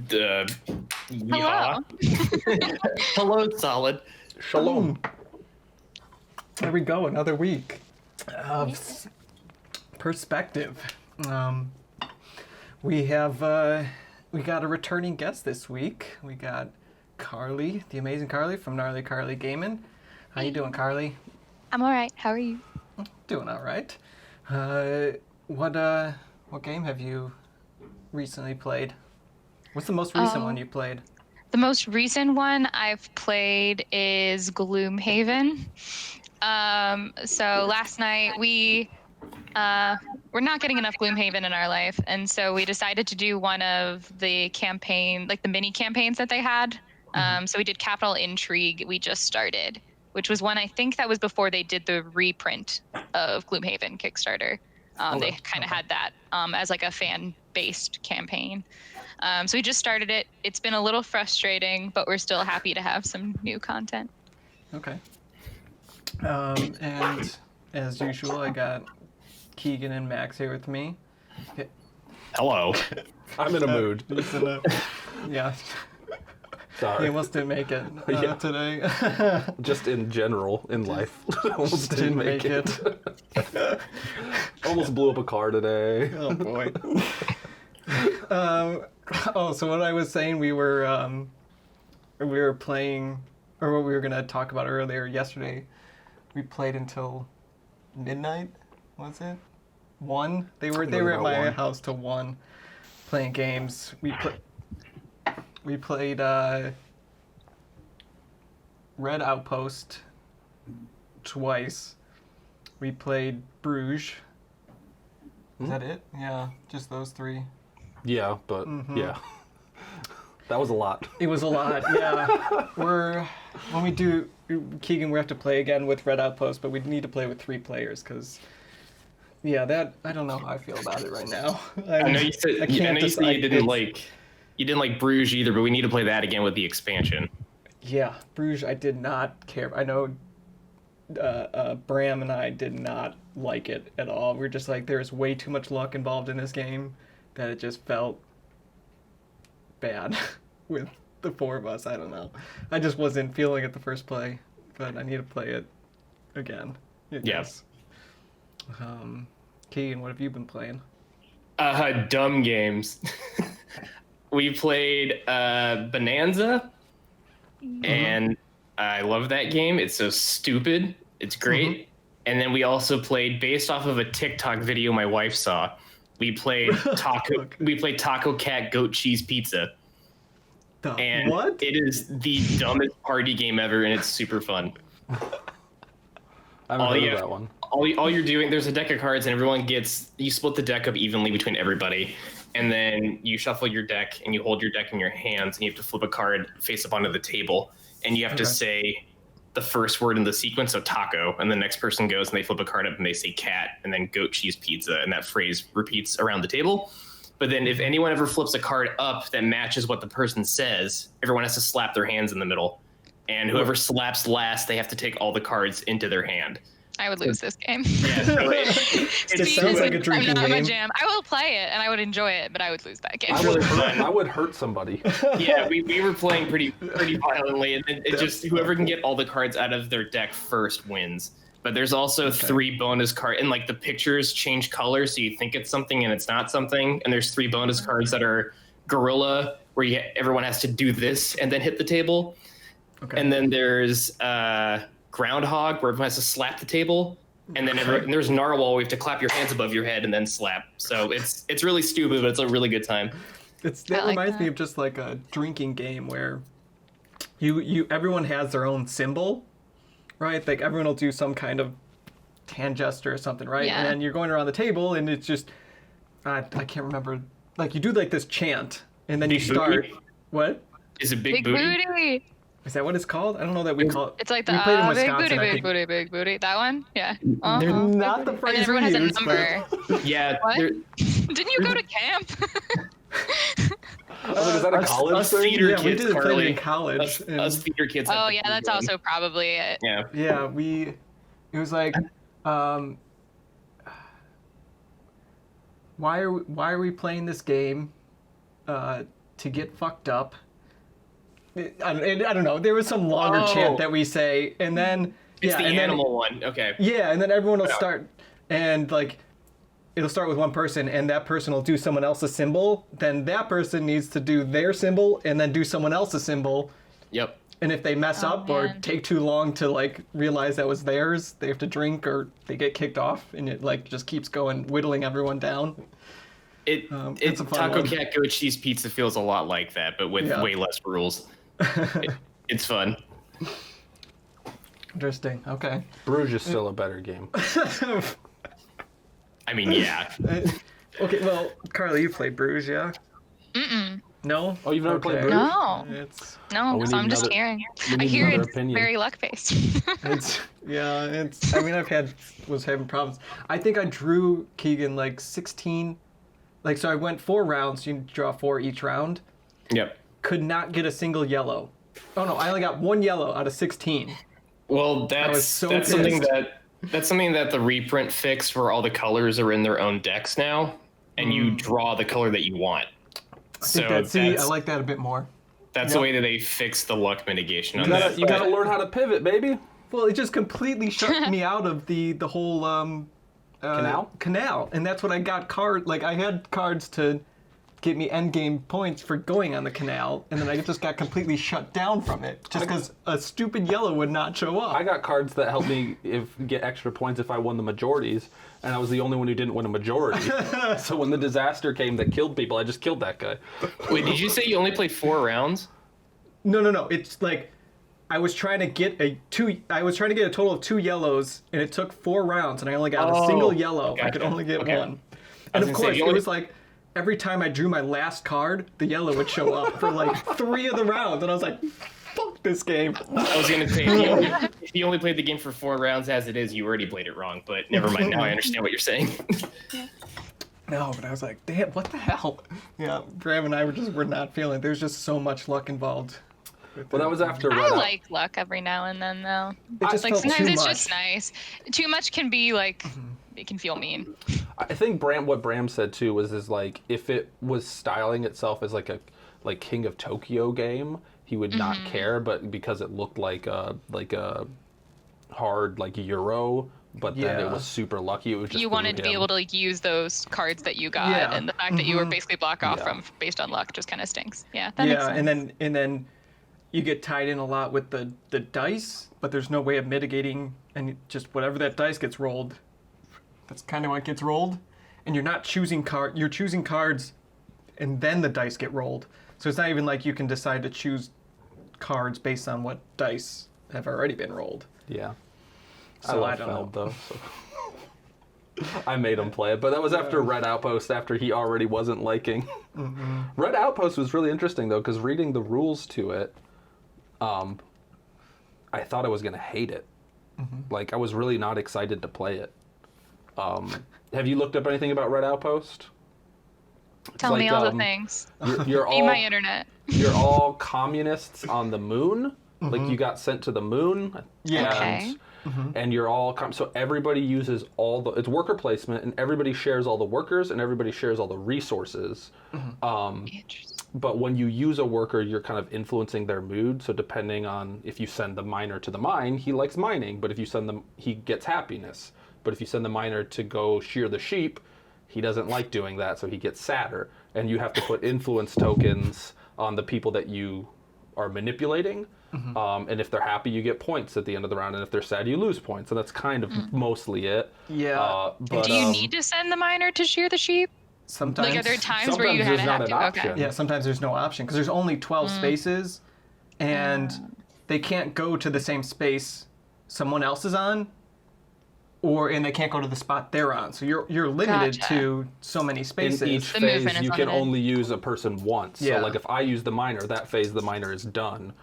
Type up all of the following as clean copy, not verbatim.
The Hello. Hello, Solid. Shalom. There we go, another week of perSPECtive. We got a returning guest this week. We got Carly, the amazing Carly from Gnarlycarleygaming. How you doing, Carly? I'm all right. How are you? Doing all right. What game have you recently played? What's the most recent one you played? The most recent one I've played is Gloomhaven. So last night we're not getting enough Gloomhaven in our life, and so we decided to do one of the campaign, like the mini campaigns that they had. So we did Capital Intrigue. We just started, which was one I think that was before they did the reprint of Gloomhaven Kickstarter. They kind of had that as like a fan-based campaign. So we just started it. It's been a little frustrating, but we're still happy to have some new content. Okay. And as usual, I got Keegan and Max here with me. Hello. I'm in a mood. Yeah. Sorry. He almost didn't make it today. Just in general, in life. Almost didn't make it. Almost blew up a car today. Oh, boy. So what I was saying, we were playing, or what we were going to talk about earlier yesterday, we played until midnight, was it? 1? They were at my 1. house till 1 playing games. We played Red Outpost twice. We played Bruges. Is that it? Yeah, just those 3. Yeah, but yeah. That was a lot. It was a lot, yeah. When we do Keegan, we have to play again with Red Outpost, but we need to play with 3 players because, yeah, I don't know how I feel about it right now. I know you said you didn't like Bruges either, but we need to play that again with the expansion. Yeah, Bruges, I did not care. I know Bram and I did not like it at all. We're just like, there's way too much luck involved in this game that it just felt bad with the 4 of us. I don't know. I just wasn't feeling it the first play, but I need to play it again. Yes. Keegan, what have you been playing? Dumb games. We played Bonanza, and I love that game. It's so stupid. It's great. And then we also played, based off of a TikTok video my wife saw, we played Taco Cat Goat Cheese Pizza. And what? It is the dumbest party game ever, and it's super fun. I haven't heard of that one. All you're doing, there's a deck of cards, and you split the deck up evenly between everybody, and then you shuffle your deck, and you hold your deck in your hands, and you have to flip a card face up onto the table, and you have to say the first word in the sequence, so taco, and the next person goes and they flip a card up and they say cat, and then goat cheese pizza, and that phrase repeats around the table. But then if anyone ever flips a card up that matches what the person says, everyone has to slap their hands in the middle. And whoever slaps last, they have to take all the cards into their hand. I would lose this game. Yeah, so it sounds like a drinking I'm not game. my jam. I will play it and I would enjoy it, but I would lose that game. I would hurt somebody. Yeah, we were playing pretty violently, and it just, whoever can get all the cards out of their deck first wins. But there's also 3 bonus cards, and like the pictures change colors, so you think it's something and it's not something. And there's 3 bonus cards that are gorilla, where everyone has to do this and then hit the table. Okay. And then there's groundhog, where everyone has to slap the table. And then and there's narwhal, where you have to clap your hands above your head and then slap. So it's really stupid, but it's a really good time. That reminds me of just like a drinking game where everyone has their own symbol, right? Like everyone will do some kind of hand gesture or something, right? Yeah. And then you're going around the table and it's just I can't remember. Like you do like this chant and then Big you start. Booty? What? Is it Big booty? Is that what it's called? I don't know that we call it. It's like the we played in big Wisconsin, booty, big booty, big booty. That one? Yeah. They're not the phrase. And everyone has a used, number. Yeah. What? Didn't you go to camp? Is that a college us thing? theater Yeah, we kids, did it Carly. in college. Us theater kids. have Oh the yeah, big that's one. also probably it. Yeah. Yeah, it was like, why are we playing this game? to get fucked up. I don't know. There was some longer chant that we say, and then it's the animal one. Okay. Yeah, and then everyone will start, and like, it'll start with one person, and that person will do someone else's symbol. Then that person needs to do their symbol, and then do someone else's symbol. Yep. And if they mess up or take too long to like realize that was theirs, they have to drink or they get kicked off, and it like just keeps going, whittling everyone down. It's a fun Taco one. Cat Goat Cheese Pizza feels a lot like that, but with way less rules. It's fun. Interesting. Okay. Bruges is still a better game. I mean, yeah. Okay. Well, Carly, you played Bruges, yeah? Mm-mm. No. Oh, you've never played Bruges? No. It's No, we so need I'm just another- hearing. we I need hear another it's opinion. very luck-based. it's. I mean, was having problems. I think I drew Keegan like 16. Like, so I went 4 rounds. You draw 4 each round. Yep. Could not get a single yellow. Oh no, I only got 1 yellow out of 16. Well, was so that's something pissed. that's something that the reprint fixed, where all the colors are in their own decks now, and you draw the color that you want. I like that a bit more. That's the way that they fix the luck mitigation on You that. gotta learn how to pivot, baby. Well, it just completely shut me out of the whole canal, and that's what I got I had cards to get me endgame points for going on the canal, and then I just got completely shut down from it just because a stupid yellow would not show up. I got cards that helped me get extra points if I won the majorities, and I was the only one who didn't win a majority. So when the disaster came that killed people, I just killed that guy. Wait, did you say you only played 4 rounds? No. It's like I was trying to get a total of 2 yellows, and it took 4 rounds, and I only got a single yellow. Gotcha. I could only get Okay. one. And of course, it was like every time I drew my last card, the yellow would show up for like 3 of the rounds, and I was like, fuck this game. I was gonna say, if you only played the game for 4 rounds as it is, you already played it wrong. But never mind. Now I understand what you're saying. No, but I was like, damn, what the hell? Yeah, Bram and I were not feeling it. There's just so much luck involved. Well, that was after I Red Out. like luck every now and then, though. It just Like felt sometimes too it's much. just nice. Too much can be like, it can feel mean. I think what Bram said too was like if it was styling itself as like a King of Tokyo game, he would not care, but because it looked like a hard like Euro, but then it was super lucky. It was just You wanted to be able to like use those cards that you got, Yeah. and the fact that you were basically blocked off from based on luck just kind of stinks. Yeah, that makes sense. and then you get tied in a lot with the dice, but there's no way of mitigating, and just whatever that dice gets rolled, that's kind of what gets rolled, and you're not choosing you're choosing cards, and then the dice get rolled. So it's not even like you can decide to choose cards based on what dice have already been rolled. Yeah. So I love don't Feld, know. though. So. I made him play it, but that was after Red Outpost, after he already wasn't liking. Red Outpost was really interesting, though, because reading the rules to it, I thought I was going to hate it. Like, I was really not excited to play it. Have you looked up anything about Red Outpost? It's Tell me like, all the things. You're Be all my internet. you're all communists on the moon. Like you got sent to the moon. Yeah. Okay. And you're all so everybody uses it's worker placement, and everybody shares all the workers, and everybody shares all the resources. Interesting. But when you use a worker, you're kind of influencing their mood. So depending on if you send the miner to the mine, he likes mining. But if you send them, he gets happiness. But if you send the miner to go shear the sheep, he doesn't like doing that, so he gets sadder. And you have to put influence tokens on the people that you are manipulating. And if they're happy, you get points at the end of the round. And if they're sad, you lose points. And that's kind of mostly it. Yeah. But, Do you need to send the miner to shear the sheep? Sometimes. Like, are there times where sometimes you there's have not to? an Okay. option. Yeah, sometimes there's no option because there's only 12 spaces, and they can't go to the same space someone else is on, and they can't go to the spot they're on. So you're limited Gotcha. to so many spaces. In each The phase, movement is you can limited. only use a person once. Yeah. So, like, if I use the miner, that phase, the miner is done.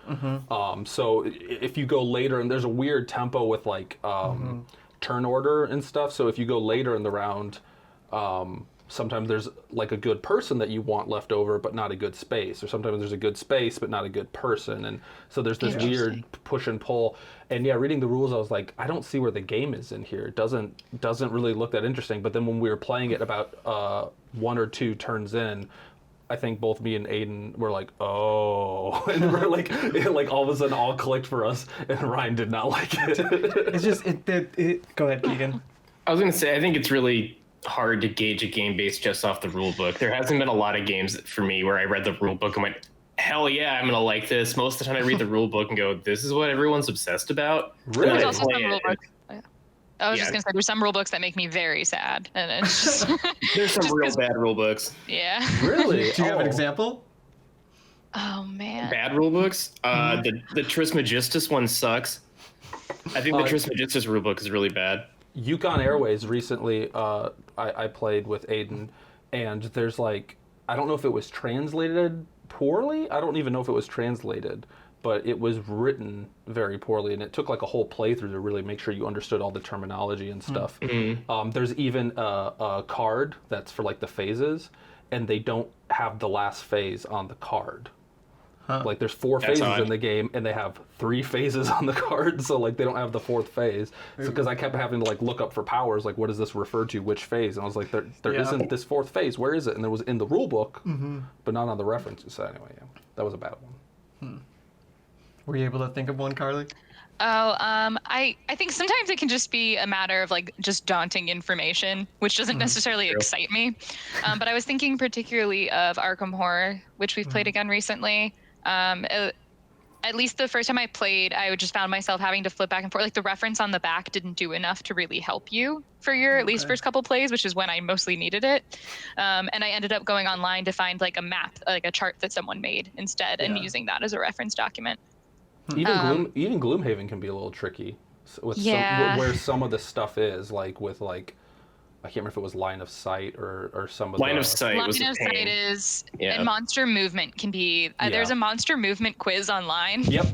So, if you go later, and there's a weird tempo with, like, turn order and stuff. So, if you go later in the round, sometimes there's, like, a good person that you want left over, but not a good space. Or sometimes there's a good space, but not a good person. And so there's this weird push and pull. And yeah, reading the rules, I was like, I don't see where the game is in here. It doesn't really look that interesting. But then when we were playing it about 1 or 2 turns in, I think both me and Aiden were like, oh, and we're like, like all of a sudden all clicked for us, and Ryan did not like it. It's just Go ahead, Keegan. I was gonna say I think it's really hard to gauge a game based just off the rule book. There hasn't been a lot of games for me where I read the rule book and went, hell yeah, I'm gonna like this. Most of the time I read the rule book and go, this is what everyone's obsessed about. Really? There's I also play some rule it. books. I was Yeah. just gonna say there's some rule books that make me very sad, and it's just There's some just real 'cause- bad rule books. yeah. Really? Do you have an Oh. example? Oh man. Bad rule books. The Trismegistus one sucks. I think the Trismegistus rule book is really bad. Yukon Airways recently, I played with Aiden, and there's like, I don't know if it was translated poorly. I don't even know if it was translated, but it was written very poorly, and it took like a whole playthrough to really make sure you understood all the terminology and stuff. There's even a card that's for like the phases, and they don't have the last phase on the card. Like there's 4 That's phases odd. in the game, and they have 3 phases on the card, so like they don't have the 4th phase. So because I kept having to like look up for powers, like what does this refer to, which phase? And I was like, there Yeah. isn't this 4th phase. Where is it? And it was in the rule book, but not on the references. So anyway, yeah, that was a bad one. Were you able to think of one, Carly? Oh, I think sometimes it can just be a matter of like just daunting information, which doesn't necessarily excite me. But I was thinking particularly of Arkham Horror, which we've played again recently. At least the first time I played, I just found myself having to flip back and forth. Like the reference on the back didn't do enough to really help you for your at least first couple plays, which is when I mostly needed it. And I ended up going online to find like a map, like a chart that someone made instead, and using that as a reference document. Even Gloomhaven can be a little tricky with where some of the stuff is, like with like, I can't remember if it was line of sight or some of Line the... of sight was Line a of pain. sight is, Yeah. and monster movement can be, there's a monster movement quiz online. Yep.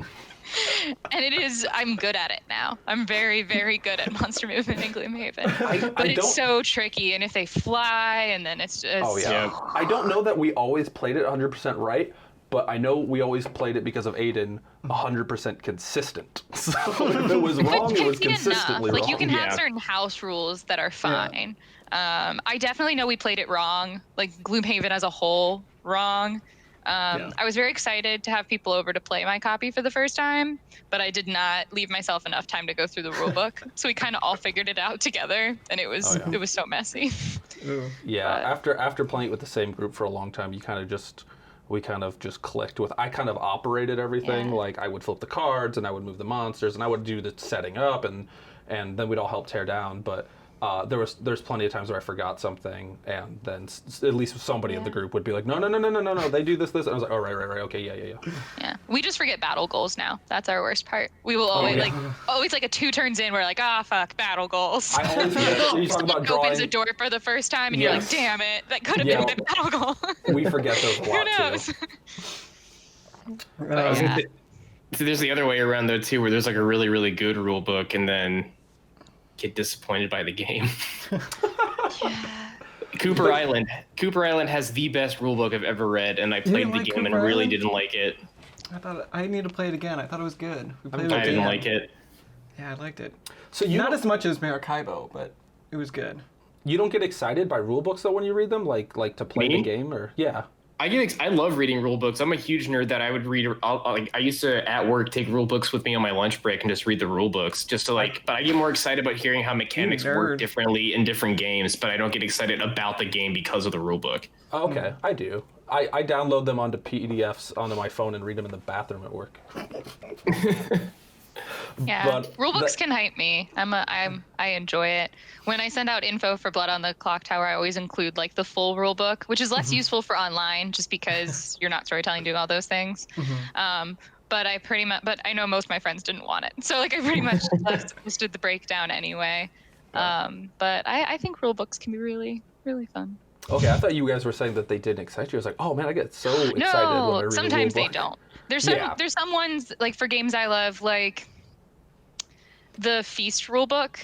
And it is, I'm good at it now. I'm very, very good at monster movement in Gloomhaven. But it's so tricky, and if they fly, and then it's just... Oh, yeah. Yeah. I don't know that we always played it 100% right, but I know we always played it because of Aiden 100% consistent. So if it was wrong, it was consistently Like wrong. you can have Yeah. certain house rules that are fine. I definitely know we played it wrong, like Gloomhaven as a whole wrong. I was very excited to have people over to play my copy for the first time, but I did not leave myself enough time to go through the rule book. So we kind of all figured it out together, and it was so messy. Yeah, after playing it with the same group for a long time, we kind of just clicked with, I kind of operated everything. Yeah. Like I would flip the cards and I would move the monsters and I would do the setting up and then we'd all help tear down. But there's plenty of times where I forgot something, and then at least somebody in the group would be like, no, they do this. And I was like, oh, right, okay, yeah. Yeah, we just forget battle goals now. That's our worst part. We will always always like a 2 turns in, we're like, fuck, battle goals. I always forget. You talk about Opens a drawing. door for the first time, and you're like, damn it, that could have been my battle goal. We forget those a lot Who knows? too. Yeah. So there's the other way around though too, where there's like a really, really good rule book and then get disappointed by the game. Cooper Island has the best rule book I've ever read, and I played didn't the like game and Cooper really Island? didn't like it. I thought I need to play it again. I thought it was good. We played it I didn't again. like it. Yeah, I liked it. So you Not don't, as much as Maracaibo, but it was good. you don't get excited by rule books though when you read them, like to play Me? the game, or I love reading rule books. I'm a huge nerd that I would read. I used to at work take rule books with me on my lunch break and just read the rule books just to like. But I get more excited about hearing how mechanics nerd. work differently in different games. But I don't get excited about the game because of the rule book. Oh, okay, I do. I download them onto PDFs onto my phone and read them in the bathroom at work. Yeah, But rulebooks can hype me. I enjoy it. When I send out info for Blood on the Clock Tower, I always include like the full rulebook, which is less useful for online, just because you're not storytelling doing all those things. But I know most of my friends didn't want it, so like I pretty much just did the breakdown anyway. But I think rulebooks can be really, really fun. Okay, I thought you guys were saying that they didn't excite you. I was like, oh man, I get so excited when I No, read a sometimes they rulebook. don't. There's some ones like for games I love, like the Feast rulebook.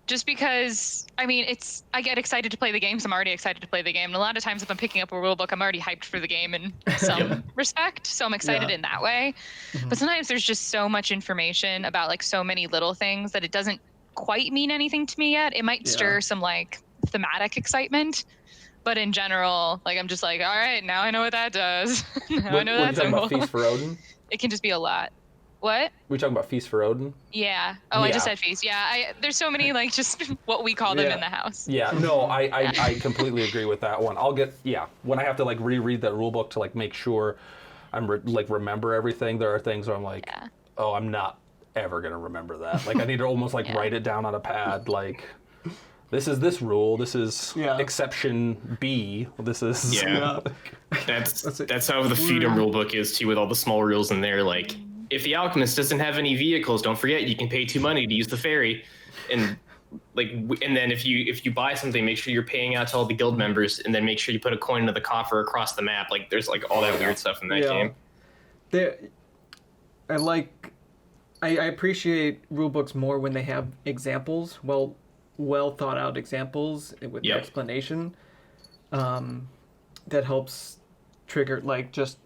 Just because, I mean, I get excited to play the game, so I'm already excited to play the game. And a lot of times if I'm picking up a rulebook, I'm already hyped for the game in some respect. So I'm excited in that way. But sometimes there's just so much information about like so many little things that it doesn't quite mean anything to me yet. It might stir some like thematic excitement. But in general, like I'm just like, all right, now I know what that does. Now I know Were you that talking about symbol. Feast for Odin? It can just be a lot. What? We talking about Feast for Odin? Yeah. Oh, I just Yeah. said feast. Yeah. There's so many like just what we call them Yeah. in the house. Yeah, no, I completely agree with that one. I'll get, when I have to like reread that rule book to like make sure I'm remember everything, there are things where I'm like, oh, I'm not ever going to remember that. Like I need to almost like write it down on a pad, like this is this rule, this is exception B, this is... That's how the freedom rulebook is too, with all the small rules in there. Like, if the alchemist doesn't have any vehicles, don't forget you can pay 2 money to use the ferry, and then if you buy something, make sure you're paying out to all the guild members, and then make sure you put a coin into the coffer across the map. Like, there's like all that weird stuff in that game. I appreciate rulebooks more when they have examples, well thought out examples with the explanation. That helps trigger like just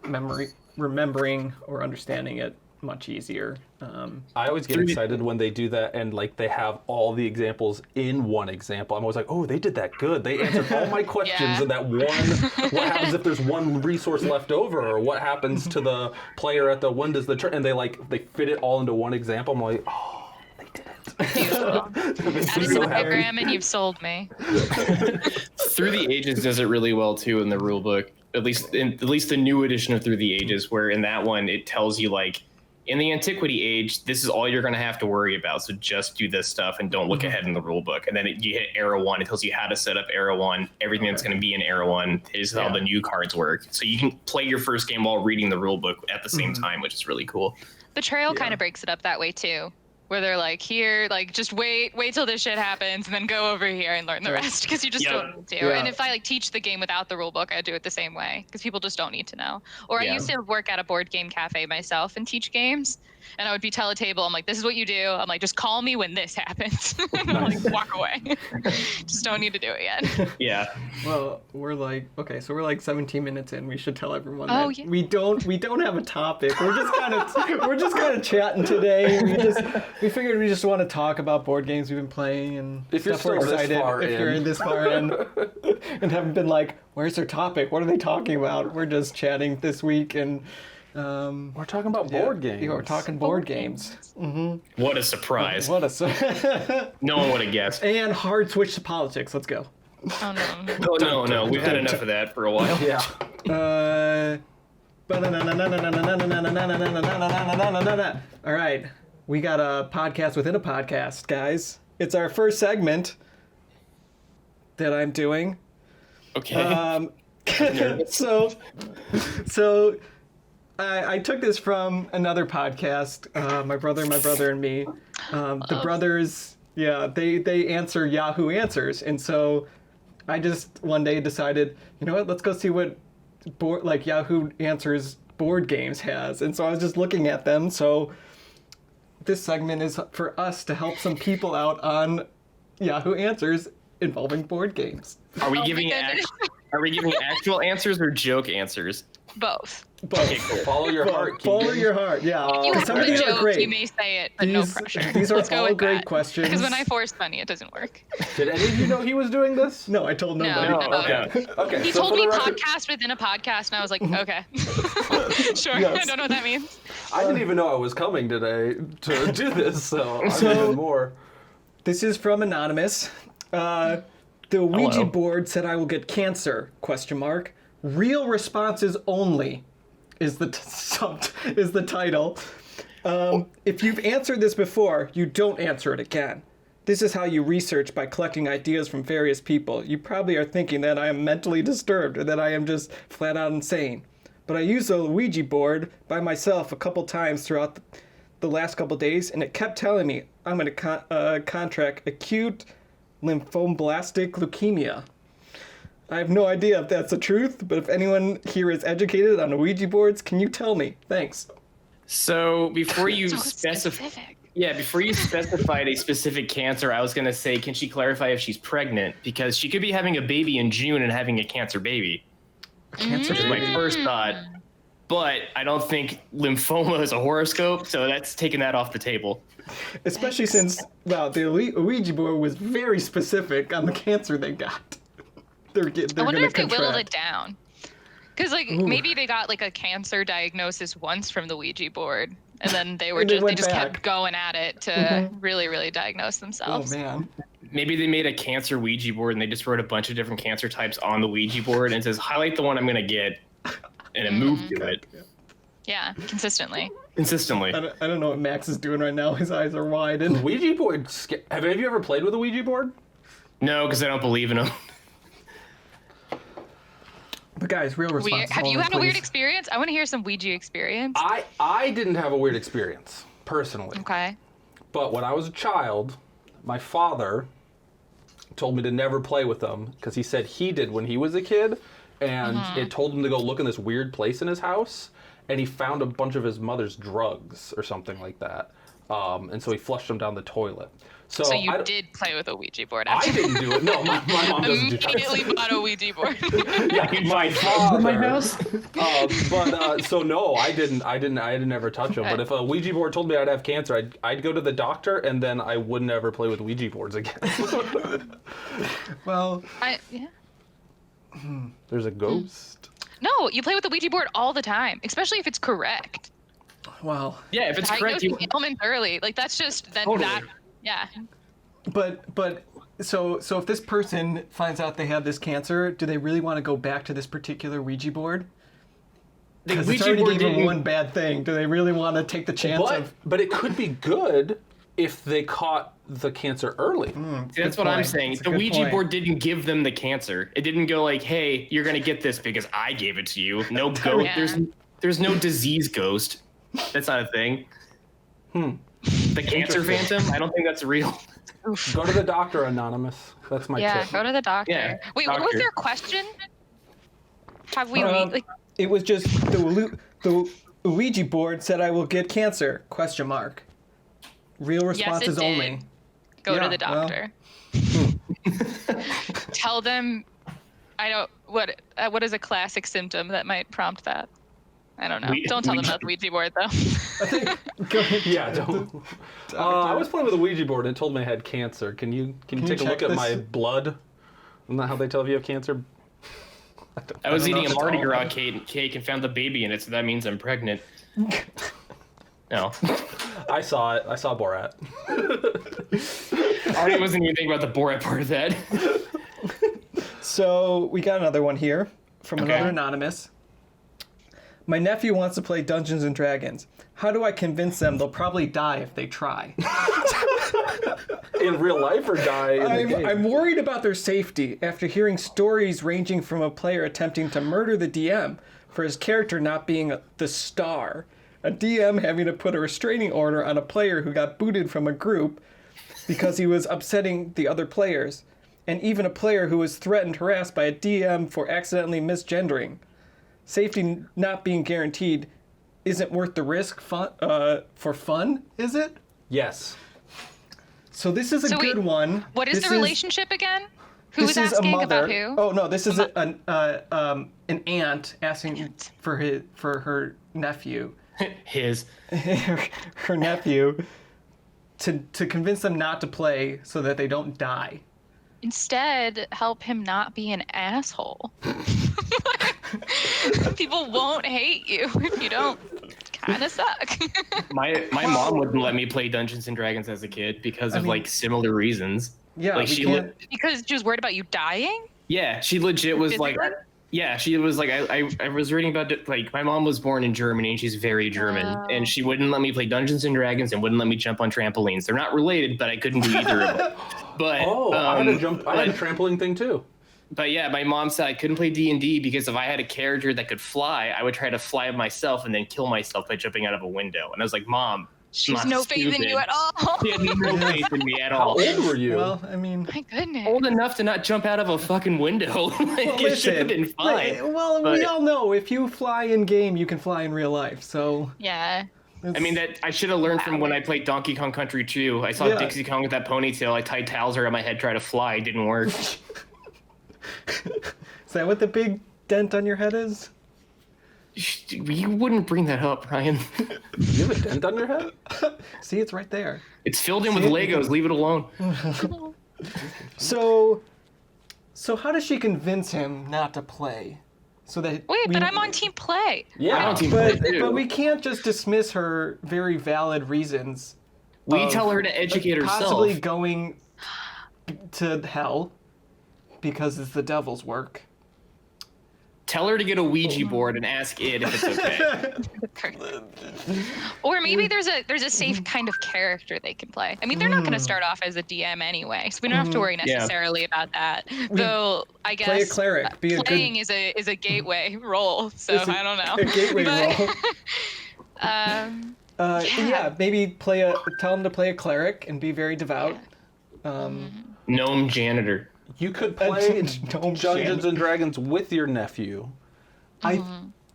remembering or understanding it much easier. I always get excited when they do that and like they have all the examples in one example. I'm always like, oh, they did that good. They answered all my questions in that one. What happens if there's one resource left over, or what happens to the player at the when does the turn? And they fit it all into one example. I'm like, oh. Beautiful. Add it to the program and you've sold me. Through the Ages does it really well too in the rule book. At least the new edition of Through the Ages, where in that one it tells you like in the Antiquity Age, this is all you're going to have to worry about. So just do this stuff and don't look ahead in the rule book. And then you hit Era 1. It tells you how to set up Era 1. Everything that's going to be in Era 1 is how the new cards work. So you can play your first game while reading the rule book at the same time, which is really cool. The trail kind of breaks it up that way too, where they're like, here, like just wait till this shit happens and then go over here and learn the rest, because you just don't need to. And if I like teach the game without the rule book, I do it the same way, because people just don't need to know. Or I used to work at a board game cafe myself and teach games, and I would be tell a table, I'm like, this is what you do. I'm like, just call me when this happens. And I'm like, walk away. Just don't need to do it yet. Yeah. Well, we're like 17 minutes in. We should tell everyone that we don't have a topic. We're just kind of chatting today. We figured we just want to talk about board games we've been playing and if you're stuff we're excited. If you're in this far in and haven't been like, where's their topic? What are they talking about? We're just chatting this week and we're talking about board games. We're talking board games. Mm-hmm. What a surprise! No one would have guessed. And hard switch to politics. Let's go. Oh no. No. We've had enough of that for a while. Yeah. All right. We got a podcast within a podcast, guys. It's our first segment that I'm doing. Okay. So I took this from another podcast, my brother and me. The brothers, they answer Yahoo Answers. And so I just one day decided, you know what, let's go see what Yahoo Answers board games has. And so I was just looking at them. So this segment is for us to help some people out on Yahoo Answers involving board games. Are we giving actual answers or joke answers? Both. Okay, cool. Follow your heart. Follow your heart. Yeah. If you have some of a these are joke, great. you may say it, but no pressure. These are Let's go all with great that. questions. Because when I force money, it doesn't work. Did any of you know he was doing this? No, I told nobody. No. Okay. He told me podcast within a podcast, and I was like, okay. Sure. Yes. I don't know what that means. I didn't even know I was coming today to do this, so I'm even more. This is from Anonymous. The Ouija board said I will get cancer, ? Real responses only is the title. If you've answered this before, you don't answer it again. This is how you research by collecting ideas from various people. You probably are thinking that I am mentally disturbed or that I am just flat out insane. But I used the Ouija board by myself a couple times throughout the last couple days, and it kept telling me I'm going to contract acute lymphoblastic leukemia. I have no idea if that's the truth, but if anyone here is educated on Ouija boards, can you tell me? Thanks. So before you specific. Before you specified a specific cancer, I was going to say, can she clarify if she's pregnant? Because she could be having a baby in June and having a cancer baby. Cancer Which is my first thought. But I don't think lymphoma is a horoscope, so that's taking that off the table. Especially since, the Ouija board was very specific on the cancer they got. they're I wonder gonna if they whittled contract. it down. Because like maybe they got like a cancer diagnosis once from the Ouija board, and then they were And they just they went just back. kept going at it to really really diagnose Oh themselves. man. Maybe they made a cancer Ouija board and they just wrote a bunch of different cancer types on the Ouija board and it says highlight the one I'm gonna get, and it moved to it Yeah, consistently. consistently. I don't know what Max is doing right now. His eyes are wide. And Ouija board. Have any of you ever played with a Ouija board? No, because I don't believe in them. but guys, real response. Have you had a weird experience? I want to hear some Ouija experience. I didn't have a weird experience personally. Okay. But when I was a child, my father told me to never play with them because he said he did when he was a kid, and it told him to go look in this weird place in his house, and he found a bunch of his mother's drugs or something like that, and so he flushed them down the toilet. So you did play with a Ouija board I after didn't do it. No, my mom doesn't do that. immediately bought a Ouija board. Yeah, my father. my house. So no, I didn't ever touch them. Okay. But if a Ouija board told me I'd have cancer, I'd go to the doctor, and then I would never play with Ouija boards again. Well, Yeah. There's a ghost. No, you play with the Ouija board all the time, especially if it's correct. well, Yeah, if it's correct, Diagnosing ailments early, like that's just then Totally. that. Yeah. but so if this person finds out they have this cancer, do they really want to go back to this particular Ouija board? the Because it's Ouija already board gave them didn't. one bad thing. Do they really want to take the chance of? But it could be good if they caught the cancer early. See, that's Good what I'm point. saying. That's a The good Ouija point. board didn't give them the cancer. It didn't go like, "Hey, you're gonna get this because I gave it to you." No ghost. Yeah. There's no disease ghost. That's not a thing. The cancer phantom? I don't think that's real. Go to the doctor, Anonymous. That's my Yeah, tip. go to the doctor. Yeah, Wait, what was doctor. their question? Have we like It was just the Ouija board said I will get cancer? Question mark. Real responses did. only. go Yeah, to the well. doctor? Tell them I don't what is a classic symptom that might prompt that? I don't know. Don't tell them about the Ouija board though. Go ahead. Yeah, don't. I was playing with a Ouija board and it told me I had cancer. Can you take a check look at this? my blood? Isn't that how they tell if you have cancer? I was don't know eating if a it's Mardi all Gras that. cake and found the baby in it, so that means I'm pregnant. No. I saw it. I saw Borat. I wasn't even thinking about the Borat part of that. So we got another one here from Okay. another anonymous. My nephew wants to play Dungeons and Dragons. How do I convince them? They'll probably die if they try. In real life or die in the game? I'm worried about their safety after hearing stories ranging from a player attempting to murder the DM for his character not being the star, a DM having to put a restraining order on a player who got booted from a group because he was upsetting the other players, and even a player who was threatened, harassed by a DM for accidentally misgendering. Safety not being guaranteed isn't worth the risk for fun, is it? Yes. So this is a So good wait, one. What is This the relationship again? Who was this is asking a mother. about who? Oh no, this is an aunt asking for her nephew, His. her nephew, to convince them not to play so that they don't die. Instead, help him not be an asshole. People won't hate you if you don't kind of suck. My mom wouldn't let me play Dungeons and Dragons as a kid because of mean- like similar reasons. Yeah, Like we she can't. Because she was worried about you dying? Yeah, she legit was like, Physically? yeah, she was like, I was reading about it, like my mom was born in Germany and she's very German, Oh. and she wouldn't let me play Dungeons and Dragons and wouldn't let me jump on trampolines. They're not related, but I couldn't do either of them. But Oh, I had a trampoline thing too. But yeah, my mom said I couldn't play D&D because if I had a character that could fly, I would try to fly myself and then kill myself by jumping out of a window. And I was like, Mom, She's not no faith in stupid. you at all. She had no faith in me at How all. old were you? Well, I mean, My goodness. Old enough to not jump out of a fucking window. Like, it should have been fine. Well, but- we all know if you fly in game, you can fly in real life. So Yeah. I mean, that I should have learned from when I played Donkey Kong Country 2. I saw Yeah. Dixie Kong with that ponytail. I tied towels around my head, tried to fly. It didn't work. is that what the big dent on your head is? You wouldn't bring that up, Ryan. You have a dent on your head? See, it's right there. It's filled in with Legos. Leave it alone. So So how does she convince him not to play? So that but I'm on team play. Yeah, I'm on team play too. but we can't just dismiss her very valid reasons. We tell her to educate herself. Possibly going to hell because it's the devil's work. Tell her to get a Ouija board and ask it if it's okay. Or maybe there's a safe kind of character they can play. I mean, they're not going to start off as a DM anyway, so we don't have to worry necessarily about that. Though I guess Play a cleric. Be playing is a gateway role, so I don't know. A gateway role. Yeah. Maybe tell him to play a cleric and be very devout. Gnome janitor. You could play Gnome Dungeons and Dragons with your nephew. I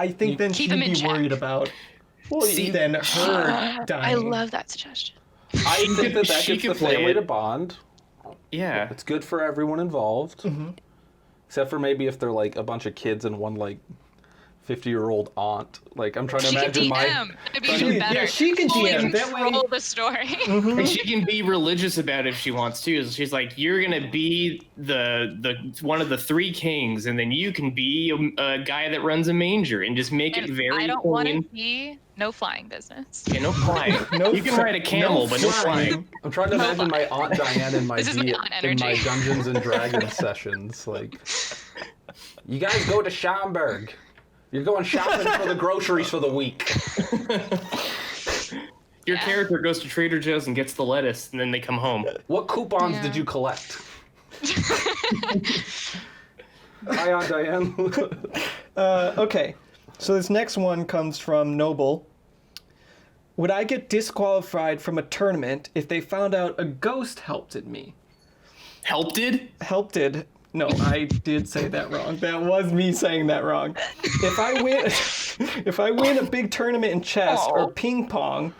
think then Keep she'd him in be check. worried about then her dying. I love that suggestion. I think that She gets could the play family it. to bond. Yeah. It's good for everyone involved. Except for maybe if they're like a bunch of kids and one like 50-year-old aunt. Like I'm trying to She can imagine my. DM. That'd be even better. Yeah, she can Fully DM. That way- control the story. And she can be religious about it if she wants to. She's like, you're gonna be the one of the three kings, and then you can be a guy that runs a manger, and just make it And very I don't want clean. to see no flying business. Yeah, no flying. No You can fl- ride a camel, no but no flying. flying. I'm trying to imagine my Aunt Diane in my This is my aunt in my energy. Dungeons and Dragons sessions. Like, you guys go to Schaumburg. You're going shopping for the groceries for the week. Your character goes to Trader Joe's and gets the lettuce, and then they come home. What coupons Yeah. did you collect? Hi, Aunt Diane. Okay, so this next one comes from Noble. Would I get disqualified from a tournament if they found out a ghost helped me? Helped it? Helped it? No, I did say that wrong. That was me saying that wrong. If I win a big tournament in chess or ping pong,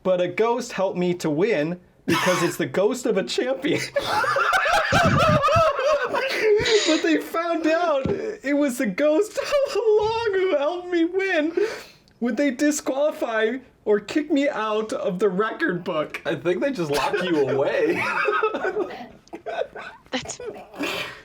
but a ghost helped me to win because it's the ghost of a champion. But they found out it was the ghost all along who helped me win. Would they disqualify or kick me out of the record book? I think they just lock you away.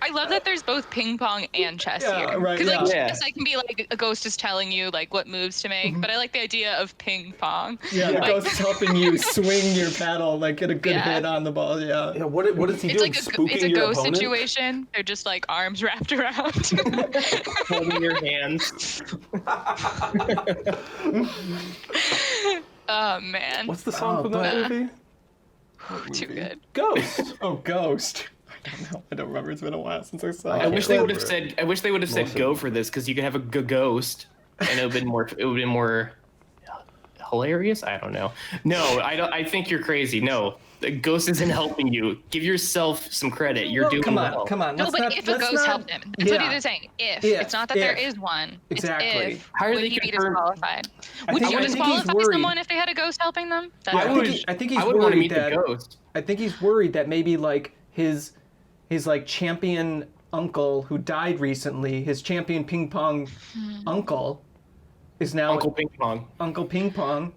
I love that there's both ping pong and chess Yeah, here. right, Because like yeah. chess, I can be like a ghost is telling you like what moves to make, but I like the idea of ping pong. Yeah, the Like, ghost is helping you swing your paddle, like get a good Yeah. hit on the ball. Yeah. Yeah, what is he It's doing? like Spooking it's a your ghost opponent? situation. They're just like arms wrapped around. Holding your hands. Oh man, What's the song Oh, from that but- movie? too good. Ghost. Oh, ghost. I don't know. I don't remember. It's been a while since I saw I it. wish they would have said. I wish they would have said Most of go them. for this because you could have a ghost, and it would have been more. It would have been more hilarious. I don't know. No, I don't. I think you're crazy. No, the ghost isn't helping you. Give yourself some credit. You're doing Come on, well. come on. No, let's but not, if a let's ghost not- helped him, that's what Yeah. he was saying. If. If, It's not that there if. is one. Exactly. It's if. How are Would they he be confirm- disqualified? I Would think- you I think he's disqualify worried. someone if they had a ghost helping them? That's Yeah, I think he's I would want to worried meet that- the ghost. I think he's worried that maybe like his like champion uncle who died recently, his champion ping pong uncle, is now Uncle Ping Pong. Uncle Ping Pong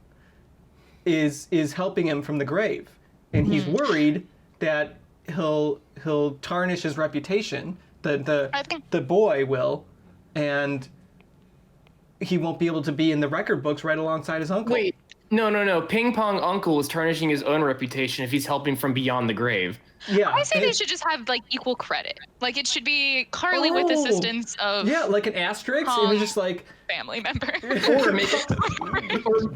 is helping him from the grave, and he's worried that he'll tarnish his reputation. I think- The boy will, and he won't be able to be in the record books right alongside his uncle. Wait, no. Ping Pong Uncle is tarnishing his own reputation if he's helping from beyond the grave. Yeah, I say they and- should just have like equal credit. Like it should be Carly with assistance of Yeah, like an asterisk. It was just like family member.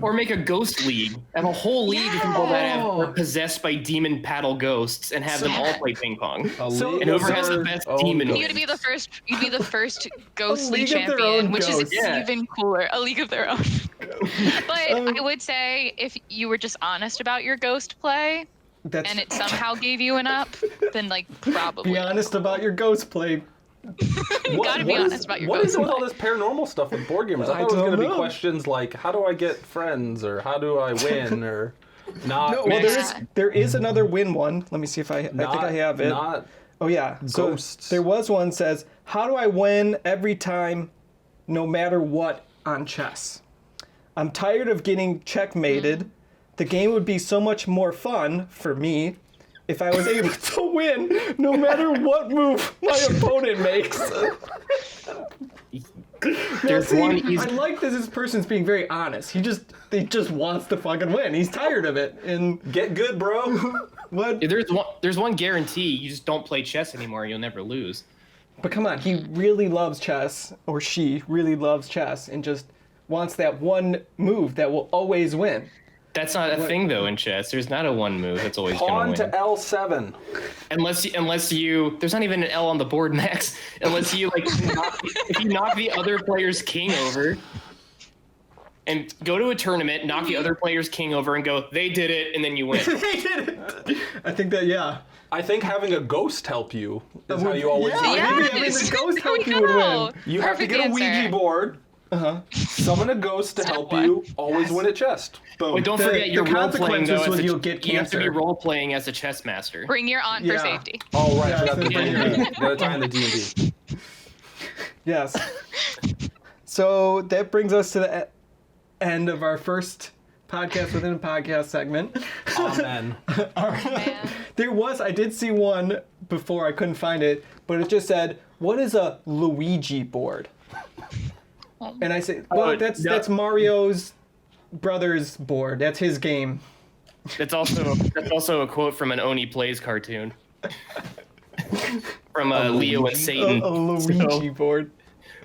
Or make a ghost league. Have a whole league of people that are possessed by demon paddle ghosts and have them all play ping pong. So- And whoever has the best demon You'd be the first. You'd be the first ghost league league of their own champion, which ghosts. is Yeah. even cooler. A league of their own. But I would say if you were just honest about your ghost play that's and it somehow gave you an up, then like probably. be honest about your ghost play. You gotta be honest about your What ghost is it with play. all this paranormal stuff with board gamers? I I thought it was don't going to be know. questions like, how do I get friends, or how do I win, or not. No, well, Yeah. there is another win one. Let me see if I think I have it. Not Oh yeah, so ghosts. there was one says, how do I win every time, no matter what on chess? I'm tired of getting checkmated. The game would be so much more fun for me if I was able to win no matter what move my opponent makes. There's one easy. I like this person's being very honest. He just wants to fucking win. He's tired of it. And Get good, bro. what? There's one guarantee. You just don't play chess anymore. You'll never lose. But come on, he really loves chess, or she really loves chess, and just wants that one move that will always win. That's not a thing though in chess. There's not a one move that's always gonna Pawn win. to L7. Unless you there's not even an L on the board, Max. Unless you if you knock the other player's king over and go to a tournament, knock the other player's king over and go, they did it, and then you win. They did it. I think that, yeah. I think having a ghost help you is how you always win. Yeah. Maybe the ghost help you would win. You have to Perfect get a Ouija answer. board, summon a ghost to help you, always win at chess. Boom. But don't The- forget you're the role playing consequences though. was you'll get You have to be cancer. role playing as a chess master. Bring your aunt Yeah. for safety. Oh, right. Yeah, Forgot the yeah. D&D. Gotta tie in the D&D. Yes. So that brings us to the end of our first podcast within a podcast segment. Amen. Man. I did see one before, I couldn't find it, but it just said, what is a Luigi board? And I said, well, that's Mario's brother's board. That's his game. That's also a quote from an Oni Plays cartoon. From Leo and Satan. A Luigi board.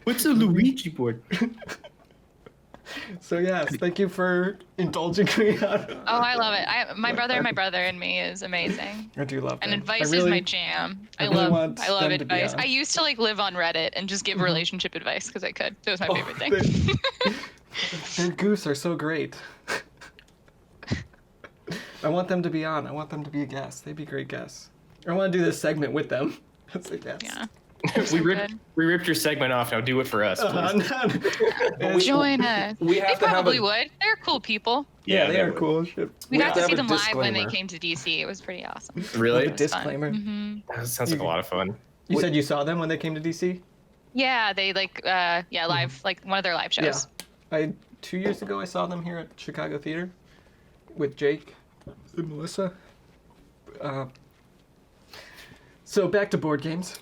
What's a Luigi board? So yes, thank you for indulging me on. Oh, I love it. My brother and me is amazing. I do love And them. advice I is really- my jam. I I really love want them to be advice. on. I used to live on Reddit and just give relationship advice because I could. That was my favorite thing. Their goose are so great. I want them to be on. I want them to be a guest. They'd be great guests. I want to do this segment with them as a guest. Yeah. we ripped your segment off. Now do it for us, please. Join us. We have They to have probably a- would. They're cool people. Yeah, they are would. cool. Shit. We We got have to to see have them a live when they disclaimer. came to DC. It was pretty awesome. Really? A disclaimer. That sounds like a lot of fun. You said you saw them when they came to DC? Yeah, they live, like one of their live shows. Yeah. 2 years ago I saw them here at Chicago Theater with Jake and Melissa. So back to board games.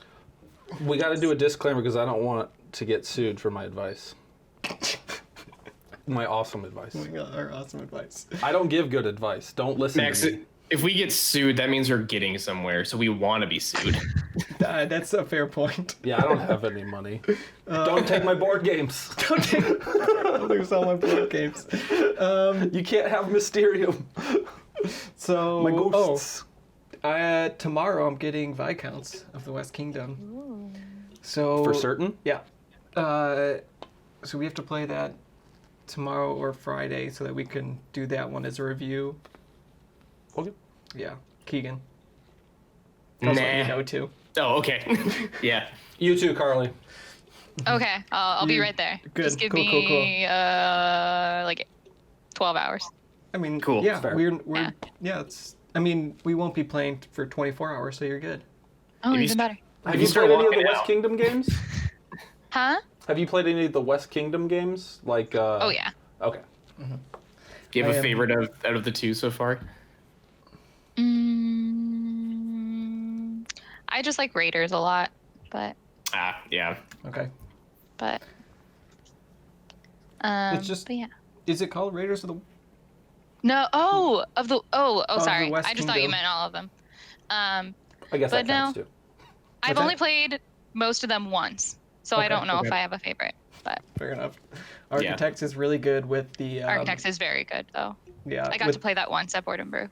We got to do a disclaimer because I don't want to get sued for my advice. My awesome advice. We got our awesome advice. I don't give good advice. Don't listen Max, to me. if we get sued, that means we're getting somewhere. So we want to be sued. That's a fair point. Yeah, I don't have any money. Don't take my board games. I'll lose all my board games. You can't have Mysterium. So My ghosts. tomorrow I'm getting Viscounts of the West Kingdom. So For certain? Yeah. So we have to play that tomorrow or Friday so that we can do that one as a review. Okay. Yeah, Keegan. I'll let you Nah. know too. Oh, okay. Yeah. You too, Carly. Okay, I'll be right there. Good. Just give Cool, cool, me like 12 hours. I mean, Cool. Yeah, Fair. we're Yeah. it's. I mean, we won't be playing for 24 hours, so you're good. Oh, If you even better. Have If you you start played any of the walking West out- Kingdom games? Huh? Have you played any of the West Kingdom games? Like, Oh yeah. Okay. Do you have I a am- favorite out of the two so far? I just like Raiders a lot, but Yeah. Okay. but It's just- but yeah. Is it called Raiders of the? No. Sorry. West I just thought you Kingdom. meant all of them. I guess But that counts no. too. I've What's only that? played most of them once, so I Okay, don't know okay. if I have a favorite. But Fair enough. Architects is really good with the. Architects is very good though. Yeah. I got with- to play that once at Board and Brew.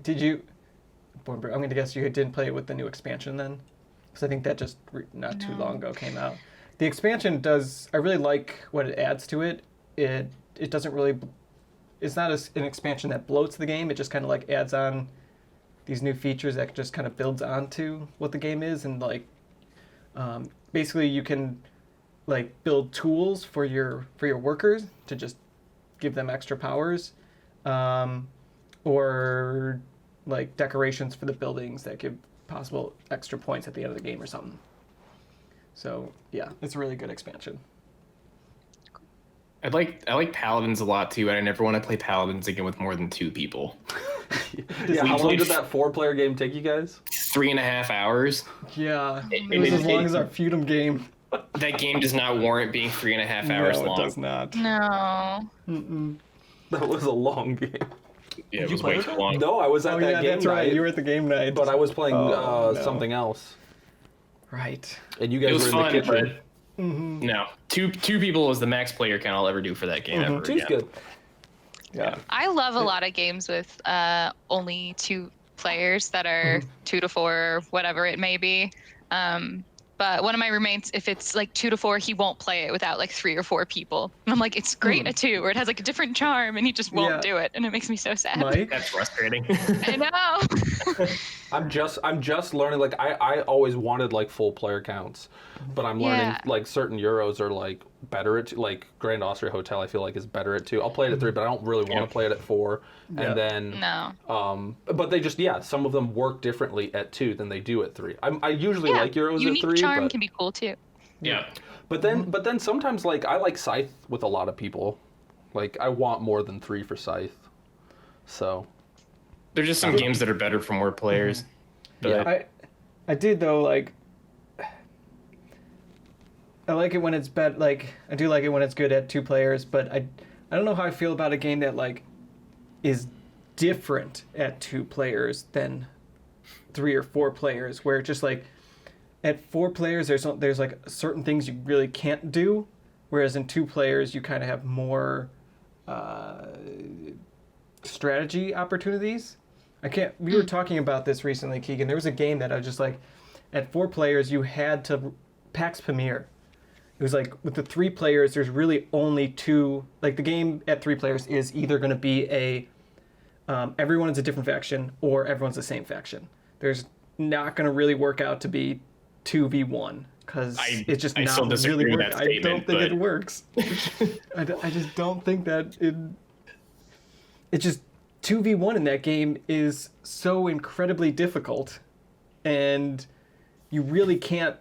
Did you? I'm going to guess you didn't play it with the new expansion then, because I think that just not too No. long ago came out. The expansion does. I really like what it adds to it. It doesn't really. It's not an expansion that bloats the game. It just kind of like adds on these new features that just kind of builds onto what the game is, and like basically you can like build tools for your workers to just give them extra powers, or like decorations for the buildings that give possible extra points at the end of the game or something. So yeah, it's a really good expansion. I like Paladins a lot too, and I never want to play Paladins again with more than 2 people. Yeah, how long did that 4-player game take you guys? 3.5 hours. Yeah, And it was as long as our Feudum game. That game does not warrant being 3.5 hours No, long. it does not. No. That was a long game. Yeah, it you was play way with too it? long. No, I was at Oh that yeah, game that's right. night, You were at the game night. but I was playing Oh, no. something else. Right. And you It guys was were in fun, the kitchen. but no, two people was the max player count I'll ever do for that game ever. Two's again. good. Yeah. I love a lot of games with only 2 players that are 2 to 4 or whatever it may be. But one of my roommates, if it's like 2 to 4, he won't play it without like 3 or 4 people. And I'm like, it's great at 2, or it has like a different charm, and he just won't Yeah. do it, and it makes me so sad. Mike. That's frustrating. I know. I'm just learning. Like I always wanted like full player counts, but I'm learning Yeah. like certain Euros are like better at like Grand Austria Hotel. I feel like is better at 2. I'll play it at 3, but I don't really want to play it at 4. Yeah. And then No. but they just some of them work differently at 2 than they do at 3. I usually like Euros Unique at 3, charm but, can be cool too. Yeah. but then sometimes like I like Scythe with a lot of people. Like I want more than 3 for Scythe. So There's just some games that are better for more players. But I did though, like, I like it when it's like, I do like it when it's good at 2 players, but I don't know how I feel about a game that like is different at 2 players than 3 or 4 players, where it's just like at 4 players there's like certain things you really can't do, whereas in 2 players you kind of have more strategy opportunities. We were talking about this recently, Keegan. There was a game that I was just like, at 4 players, you had to Pax Pamir. It was like, with the 3 players, there's really only 2, like the game at 3 players is either going to be everyone is a different faction or everyone's the same faction. There's not going to really work out to be 2v1 because it's just not still disagree really with working. that I don't statement, think but- it works. I just don't think that it just 2v1 in that game is so incredibly difficult, and you really can't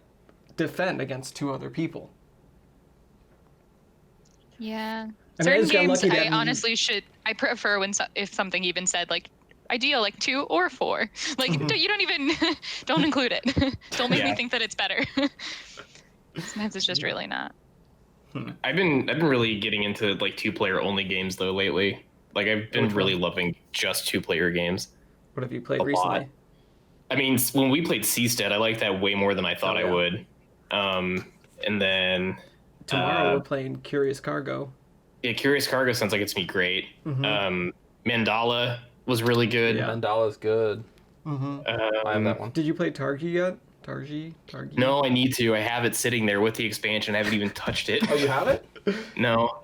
defend against 2 other people. Yeah. I Certain just got games, lucky I that- honestly I prefer if something even said like ideal like 2 or 4. Like you don't even don't include it. Don't make me Yeah. think that it's better. Sometimes it's just really not. I've been really getting into like 2-player only games though lately. Like I've been Which really one? loving just 2-player games. What have you played A recently? lot. I mean, when we played Seastead, I liked that way more than I thought Oh, yeah. I would. And then Tomorrow we're playing Curious Cargo. yeah, Curious Cargo sounds like it's gonna be great. Mhm. Mandala was really good. Yeah. Mandala's good. I have that one. Did you play Targi yet? Targi? No, I need to. I have it sitting there with the expansion. I haven't even touched it. Oh, you have it? No.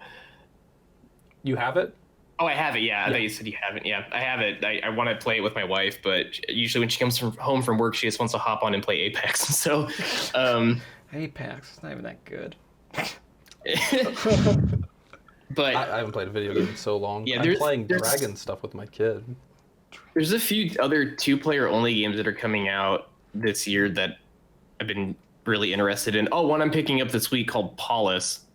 You have it? Oh, I have it. Yeah, I thought you said you haven't. Yeah, I have it. I want to play it with my wife, but usually when she comes home from work, she just wants to hop on and play Apex. So, Apex. It's not even that good. but I haven't played a video game in so long. Yeah, I'm there's- playing there's- dragon stuff with my kid. there's a few other 2-player only games that are coming out this year that I've been really interested in. Oh, one I'm picking up this week called Paulus,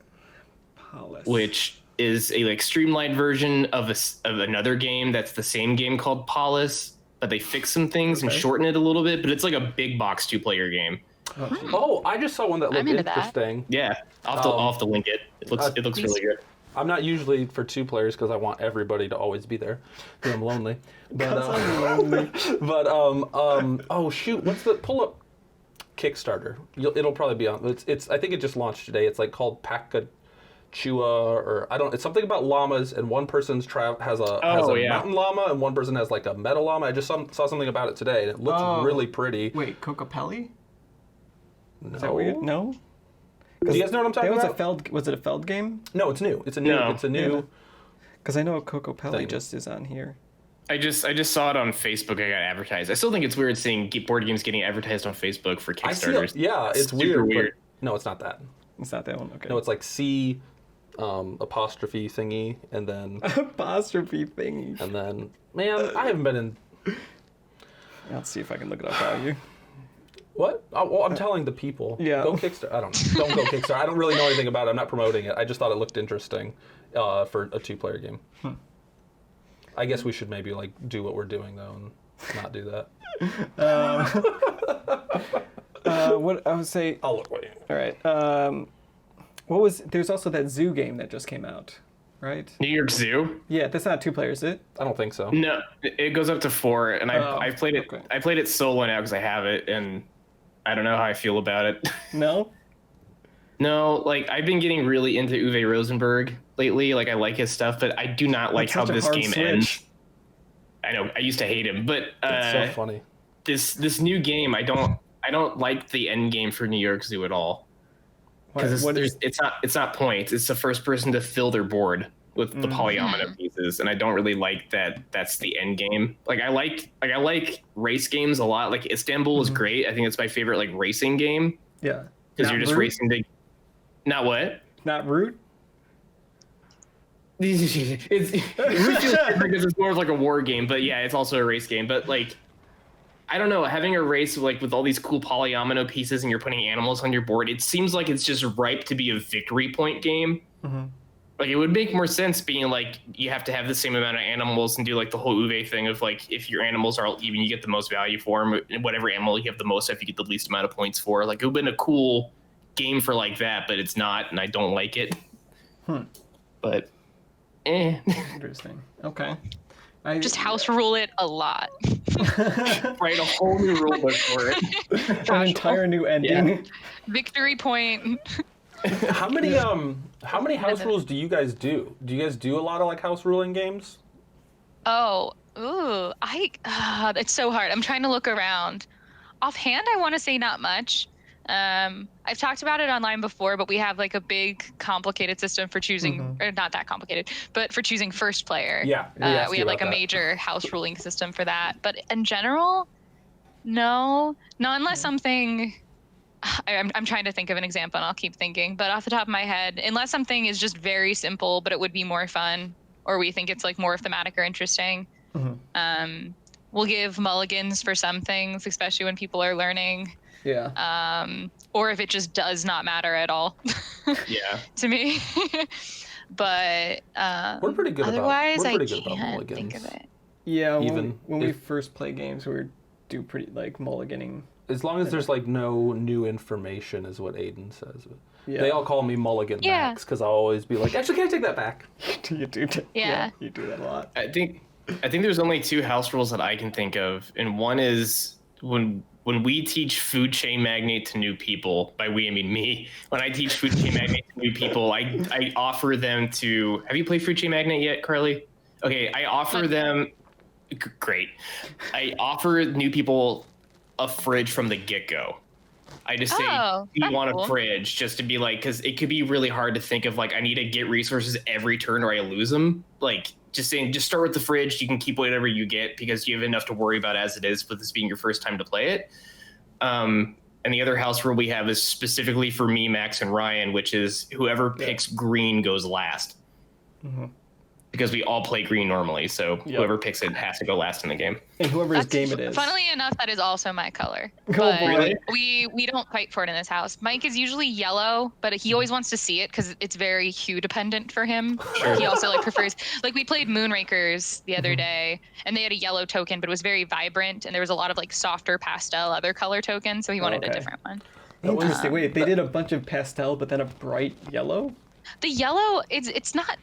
Paulus. which is a like streamlined version of another game that's the same game called Paulus, but they fix some things and Okay. shorten it a little bit. But it's like a big box 2-player game. Oh, I just saw one that I'm looked into that. interesting. Yeah, I'll have to link it. It looks please. really good. I'm not usually for 2 players because I want everybody to always be there. 'Cause I'm lonely. But, I'm lonely. but oh shoot, pull up Kickstarter. It'll probably be on. It's I think it just launched today. It's like called Pakachua or I don't. It's something about llamas, and one person's has a yeah. mountain llama, and one person has like a metal llama. I just saw something about it today, and it looks Oh. really pretty. Wait, Cocopelli? No. Is that weird? No? Do you guys know what I'm talking about? Was it a Feld game? No, it's new. It's a new. No. It's a new. Because I know Cocopelli Thing. just is on here. I just saw it on Facebook. I got advertised. I still think it's weird seeing board games getting advertised on Facebook for I see. Kickstarters. Yeah, it's Super weird. weird. But no, it's not that. It's not that one. Okay. No, it's like C apostrophe thingy, and then apostrophe thingy. man, I haven't been in. Let's see if I can look it up for you. What? Oh, well, I'm telling the people. Yeah. Go Kickstarter. I don't know. Don't go Kickstarter. I don't really know anything about it. I'm not promoting it. I just thought it looked interesting for a 2-player game. I guess we should maybe like do what we're doing though and not do that. What I would say. I'll look away. All right. There's also that zoo game that just came out, right? New York Zoo? Yeah, that's not 2 players, is it? I don't think so. No, it goes up to 4, and I played it. okay. I played it solo now because I have it, and I don't know how I feel about it. No? No, like I've been getting really into Uwe Rosenberg lately. Like I like his stuff, but I do not like That's how such a this hard game switch. ends. I know I used to hate him, but It's so funny. this new game, I don't like the end game for New York Zoo at all. Because it's not points. It's the first person to fill their board with the polyomino pieces, and I don't really like that. That's the end game. Like I like race games a lot. Like Istanbul is great. I think it's my favorite like racing game Yeah. because you're just racing to. Not what? Not Root? It's more of like a war game, but yeah, it's also a race game. But like, I don't know, having a race like with all these cool polyomino pieces and you're putting animals on your board, it seems like it's just ripe to be a victory point game. Like it would make more sense being like you have to have the same amount of animals and do like the whole Uwe thing of like if your animals are even, you get the most value for them, and whatever animal you have the most of, you get the least amount of points for. Like it would have been a cool game for like that, but it's not, and I don't like it. But Interesting. Okay. Just house rule it a lot. write a whole new rule book for it. An entire new ending. Victory point. How many house rules do you guys do? Do you guys do a lot of like house ruling games? Oh, ooh, it's so hard. I'm trying to look around. Offhand, I want to say not much. I've talked about it online before, but we have like a big complicated system for choosing, or not that complicated, but for choosing first player. Yeah, we have like a major house ruling system for that. But in general, no, unless something, I'm trying to think of an example and I'll keep thinking, but off the top of my head, unless something is just very simple, but it would be more fun, or we think it's like more thematic or interesting. We'll give mulligans for some things, especially when people are learning. Yeah. Or if it just does not matter at all. Yeah. To me. But We're pretty good otherwise, about I mulligans. can't think of it. Yeah, Even when we if- first play games, we do pretty like mulliganing. As long as there's like no new information, is what Aiden says. Yeah. They all call me Mulligan Max because I'll always be like, actually, can I take that back? You do. Yeah. You do that a lot. I think there's only 2 house rules that I can think of, and one is when we teach food chain magnate to new people. By we, I mean me. When I teach food chain magnate to new people, I offer them to. Have you played food chain magnate yet, Carly? Okay, I offer them. Great. I offer new people a fridge from the get-go. I just say, do you want a fridge? Just to be like, because it could be really hard to think of like, I need to get resources every turn or I lose them. Like, just saying, just start with the fridge. You can keep whatever you get because you have enough to worry about as it is with this being your first time to play it. And the other house rule we have is specifically for me, Max, and Ryan, which is whoever picks green goes last. Because we all play green normally, so whoever picks it has to go last in the game. And whoever's game it is. Funnily enough, that is also my color. Go But for it. we don't fight for it in this house. Mike is usually yellow, but he always wants to see it because it's very hue dependent for him. He also like prefers, like we played Moonrakers the other day, and they had a yellow token, but it was very vibrant, and there was a lot of like softer pastel other color tokens, so he wanted a different one. Interesting. Wait, they did a bunch of pastel, but then a bright yellow? The yellow, it's not.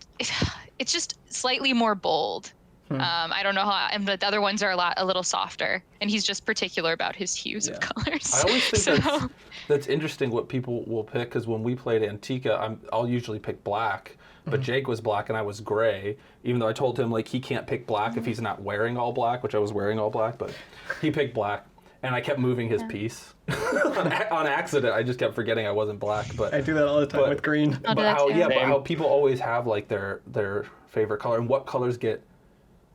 It's just slightly more bold. I don't know how, and the other ones are a little softer, and he's just particular about his hues of colors. I always think that's interesting what people will pick, because when we played Antica, I'll usually pick black, but Jake was black and I was gray, even though I told him like he can't pick black if he's not wearing all black, which I was wearing all black, but he picked black. And I kept moving his piece on accident. I just kept forgetting I wasn't black. But I do that all the time with green. I'll do that too. But how people always have like their favorite color and what colors get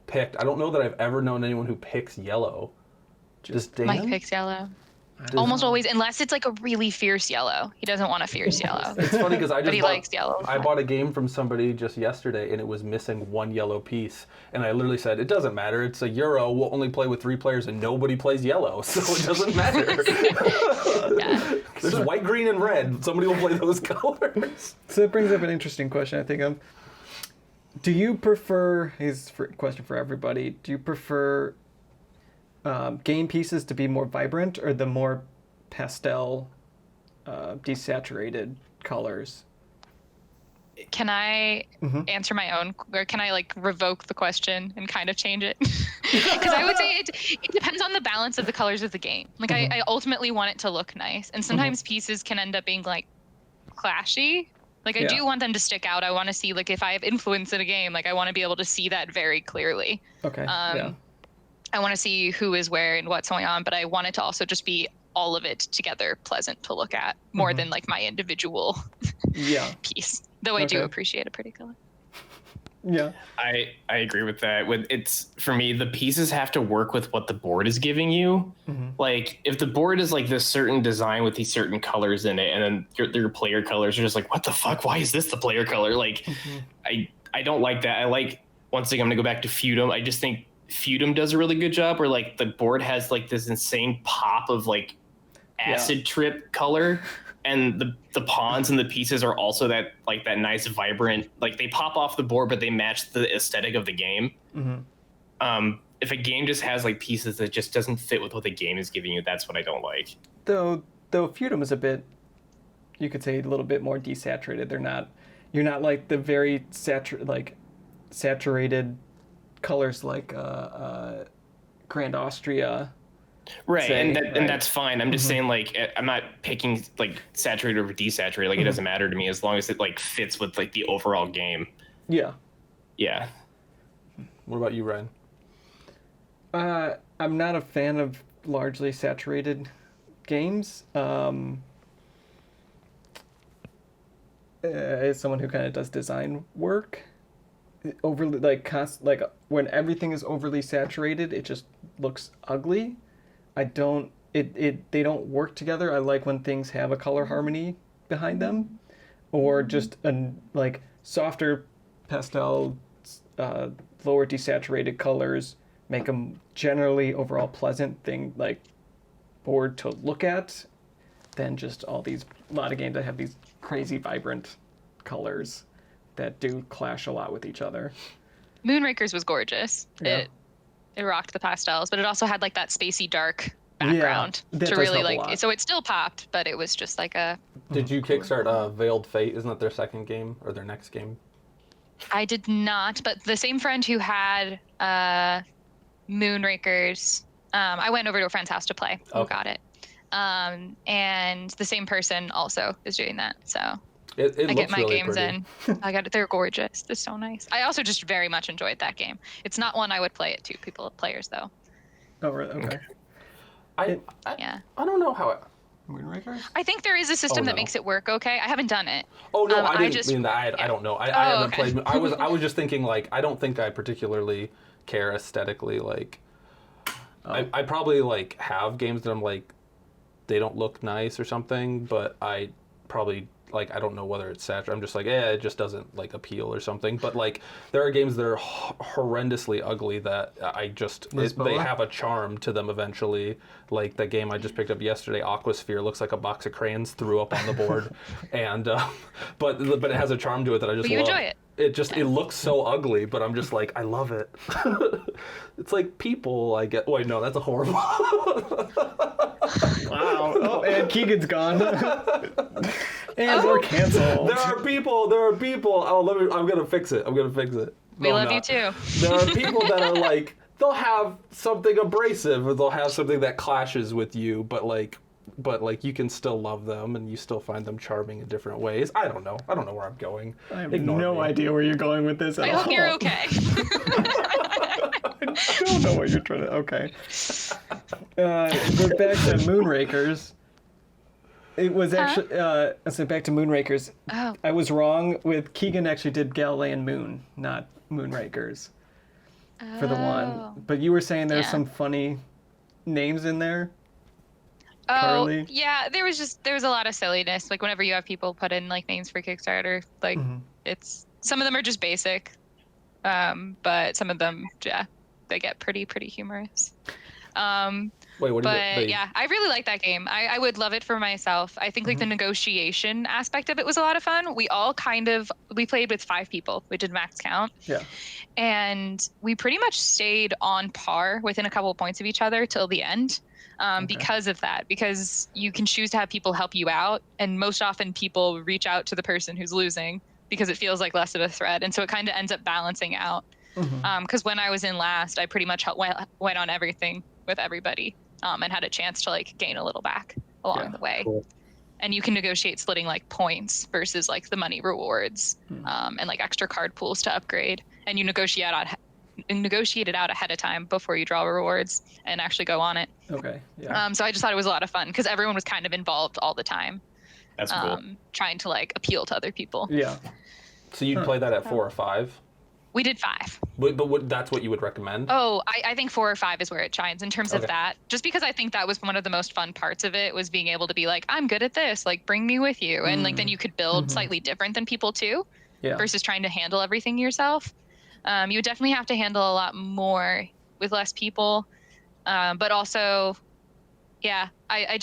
picked. I don't know that I've ever known anyone who picks yellow. Just Dan? Mike picks yellow. Almost always, unless it's like a really fierce yellow. He doesn't want a fierce yellow. It's funny because But he likes yellow. I bought a game from somebody just yesterday and it was missing one yellow piece. And I literally said, it doesn't matter. It's a Euro. We'll only play with 3 players and nobody plays yellow. So it doesn't matter. There's white, green, and red. Somebody will play those colors. So it brings up an interesting question I think of. Do you prefer, here's a question for everybody, do you prefer game pieces to be more vibrant or the more pastel, desaturated colors? Can I answer my own, or can I like revoke the question and kind of change it? Because I would say it depends on the balance of the colors of the game. Like I ultimately want it to look nice, and sometimes pieces can end up being like clashy. Like I do want them to stick out. I want to see like if I have influence in a game, like I want to be able to see that very clearly. Okay. I want to see who is where and what's going on, but I want it to also just be all of it together pleasant to look at more than like my individual piece. Though I do appreciate a pretty color. Yeah. I agree with that. It's for me, the pieces have to work with what the board is giving you. Like if the board is like this certain design with these certain colors in it, and then your player colors are just like, what the fuck? Why is this the player color? Like I don't like that. I like, once again, I'm gonna go back to Feudum. I just think Feudum does a really good job where like the board has like this insane pop of like acid trip color. And the pawns and the pieces are also that like that nice vibrant, like they pop off the board, but they match the aesthetic of the game. If a game just has like pieces that just doesn't fit with what the game is giving you, that's what I don't like. Though Feudum is a bit, you could say, a little bit more desaturated. You're not like the very saturated colors like Grand Austria. Right, say, and that's fine. I'm just saying, like, I'm not picking like saturated over desaturated. Like, it doesn't matter to me as long as it like fits with like the overall game. Yeah. Yeah. What about you, Ryan? I'm not a fan of largely saturated games. As someone who kind of does design work, overly like when everything is overly saturated, it just looks ugly. They don't work together. I like when things have a color harmony behind them, or just like softer pastel, lower desaturated colors make them generally overall pleasant thing, like board to look at, than just a lot of games that have these crazy vibrant colors that do clash a lot with each other. Moonrakers was gorgeous. Yeah. It rocked the pastels, but it also had like that spacey dark background to really like. So it still popped, but it was just like a. Did you kickstart Veiled Fate? Isn't that their second game or their next game? I did not, but the same friend who had Moonrakers, I went over to a friend's house to play. Who got it? And the same person also is doing that. So I get my really games pretty. in. I got it. They're gorgeous. They're so nice. I also just very much enjoyed that game. It's not one I would play at two players though. Oh, really? Okay. I don't know how. Moonrakers? I think there is a system that makes it work okay. I haven't done it. Oh no, I didn't mean that. I don't know. I haven't played. I was just thinking like I don't think I particularly care aesthetically. Like I probably like have games that I'm like they don't look nice or something, but I probably like I don't know whether it's saturated. I'm just like it just doesn't like appeal or something. But like there are games that are horrendously ugly that I just they have a charm to them eventually. Like the game I just picked up yesterday, Aquasphere, looks like a box of crayons threw up on the board, and but it has a charm to it that I just love. Enjoy it. It looks so ugly, but I'm just like I love it. It's like people I get. Wait, no, that's a horrible. Wow. Oh, and Keegan's gone. And we're canceled. There are people. Oh, I'm gonna fix it. We love you too. There are people that are like they'll have something abrasive or they'll have something that clashes with you, but like you can still love them and you still find them charming in different ways. I don't know where I'm going. I have no idea where you're going with this at all. I hope you're okay. I don't know what you're trying to. Okay. But back to Moonrakers. It was actually. So back to Moonrakers. Oh. I was wrong with Keegan. Actually, did Galilean Moon, not Moonrakers, for the one. But you were saying there's some funny names in there. Oh, Carly? yeah. There was a lot of silliness. Like whenever you have people put in like names for Kickstarter, like it's some of them are just basic, but some of them, they get pretty humorous. Wait, what is But it? yeah, I really like that game. I would love it for myself. I think like the negotiation aspect of it was a lot of fun. We played with 5 people. We did max count. Yeah. And we pretty much stayed on par within a couple of points of each other till the end. Because of that, because you can choose to have people help you out. And most often people reach out to the person who's losing because it feels like less of a threat. And so it kind of ends up balancing out. Because when I was in last, I pretty much went on everything with everybody and had a chance to like gain a little back along the way. Cool. And you can negotiate splitting like points versus like the money rewards and like extra card pools to upgrade. And you negotiate it out ahead of time before you draw rewards and actually go on it. Okay. Yeah. So I just thought it was a lot of fun because everyone was kind of involved all the time. That's cool. Trying to like appeal to other people. Yeah. So you'd play that at 4 or 5? We did 5. But that's what you would recommend? Oh, I think 4 or 5 is where it shines in terms of that. Just because I think that was one of the most fun parts of it, was being able to be like, I'm good at this, like bring me with you. And like then you could build slightly different than people too, versus trying to handle everything yourself. You would definitely have to handle a lot more with less people. But also, yeah, I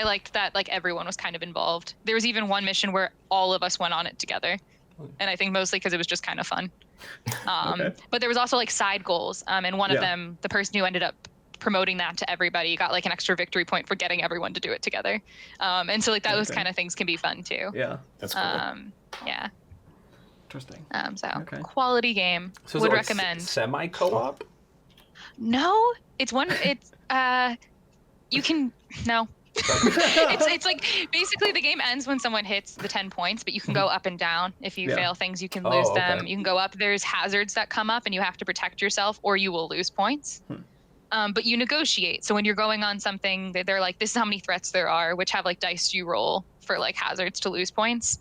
liked that like everyone was kind of involved. There was even one mission where all of us went on it together. And I think mostly because it was just kind of fun. But there was also like side goals. And one of them, the person who ended up promoting that to everybody got like an extra victory point for getting everyone to do it together. And so like those kind of things can be fun too. Yeah. That's cool. Yeah. Interesting. Quality game. So Would like recommend. Semi-co-op? No, it's you can, no. It's like basically the game ends when someone hits the 10 points, but you can go up and down. If you fail things, you can lose them. You can go up. There's hazards that come up and you have to protect yourself or you will lose points. But you negotiate. So when you're going on something, they're like, this is how many threats there are, which have like dice you roll for like hazards to lose points.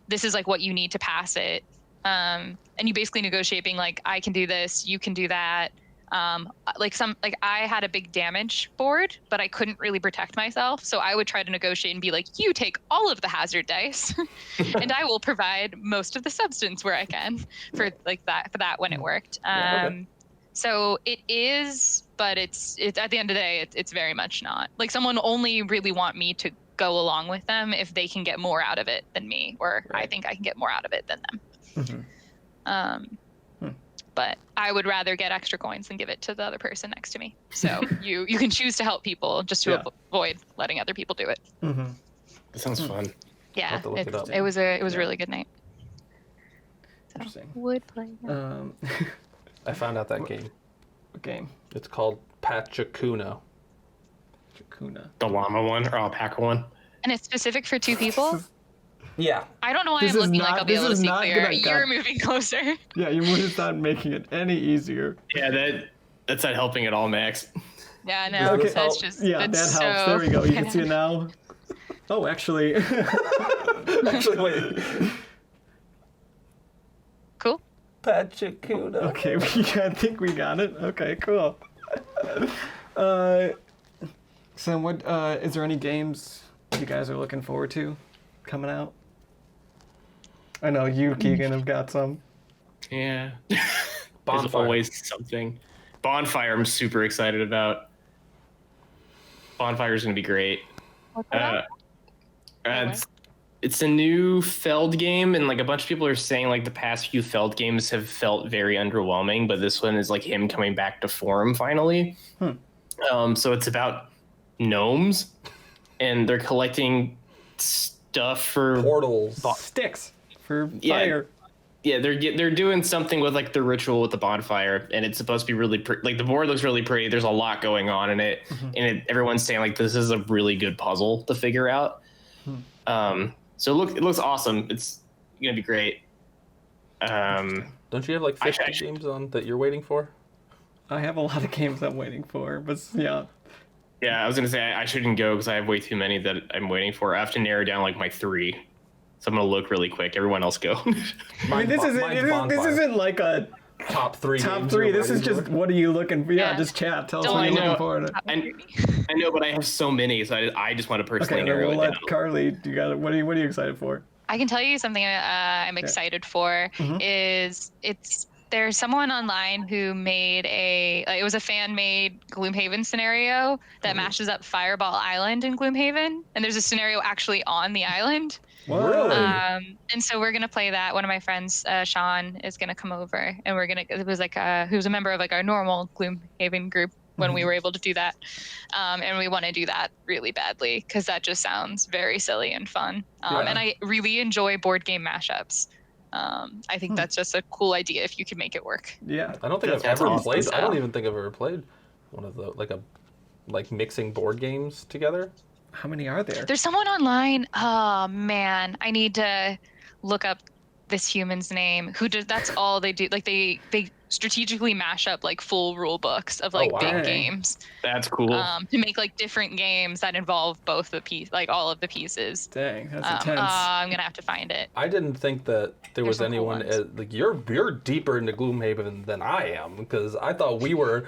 This is like what you need to pass it. And you basically negotiate being like, I can do this, you can do that. I had a big damage board, but I couldn't really protect myself. So I would try to negotiate and be like, you take all of the hazard dice and I will provide most of the substance where I can for that when it worked. So it is, but it's at the end of the day, it's very much not. Like someone only really want me to go along with them if they can get more out of it than me, or I think I can get more out of it than them. But I would rather get extra coins than give it to the other person next to me. So you can choose to help people just to avoid letting other people do it. That sounds fun. Yeah, it was a really good night. So, Interesting. Would play. I found out that game. What game? It's called Pachacuna. Chacuna. The llama one or alpaca one. And it's specific for 2 people? Yeah. I don't know why This I'm is looking not- like I'll be this able to is see not clear. gonna You're cut. moving closer. Yeah, your move is not making it any easier. Yeah, that's not helping at all, Max. Yeah, no, Okay. that's just Yeah, that's that helps. so There we go. You can bad. see it now. Oh, actually. Actually, wait. Cool. Pachacuna. Okay, I think we got it. Okay, cool. So what, is there any games you guys are looking forward to coming out? I know you, Keegan, have got some. Yeah. There's Bonfire. always something. Bonfire, I'm super excited about. Bonfire is going to be great. What's that? It's a new Feld game, and like a bunch of people are saying like the past few Feld games have felt very underwhelming, but this one is like him coming back to form finally. So it's about gnomes, and they're collecting stuff for Portals. Sticks for Yeah. fire. Yeah, they're doing something with like the ritual with the bonfire, and it's supposed to be really like the board looks really pretty. There's a lot going on in it, and everyone's saying like this is a really good puzzle to figure out. So it looks awesome. It's gonna be great. Don't you have like 50 games on that you're waiting for? I have a lot of games I'm waiting for, but yeah. Yeah, I was gonna say I shouldn't go because I have way too many that I'm waiting for. I have to narrow down like my 3. So I'm gonna look really quick. Everyone else go. I mean, this isn't like a top 3. top 3. This is just what are you looking for? Yeah, Yeah. just chat. Tell us Don't what you're know. looking for. I know, but I have so many, so I just want to personally Okay, then narrow we'll it let down. Carly. You got it. What are you excited for? I can tell you something I'm excited for is there's someone online who made it was a fan-made Gloomhaven scenario that mashes up Fireball Island in Gloomhaven, and there's a scenario actually on the island. Really? And so we're gonna play that. One of my friends, Sean, is gonna come over, and it was like who's a member of like our normal Gloomhaven group when we were able to do that, and we want to do that really badly because that just sounds very silly and fun. And I really enjoy board game mashups. I think that's just a cool idea if you can make it work. Yeah. I don't think I've That's ever awesome. played. I don't even think I've ever played one of the like mixing board games together. How many are there? There's someone online. Oh man, I need to look up this human's name who does. That's all they do. Like they strategically mash up like full rule books of like big games. That's cool. To make like different games that involve both all of the pieces. Dang, that's intense. I'm gonna have to find it. I didn't think that there was some cool anyone ones. like you're deeper into Gloomhaven than I am, because I thought we were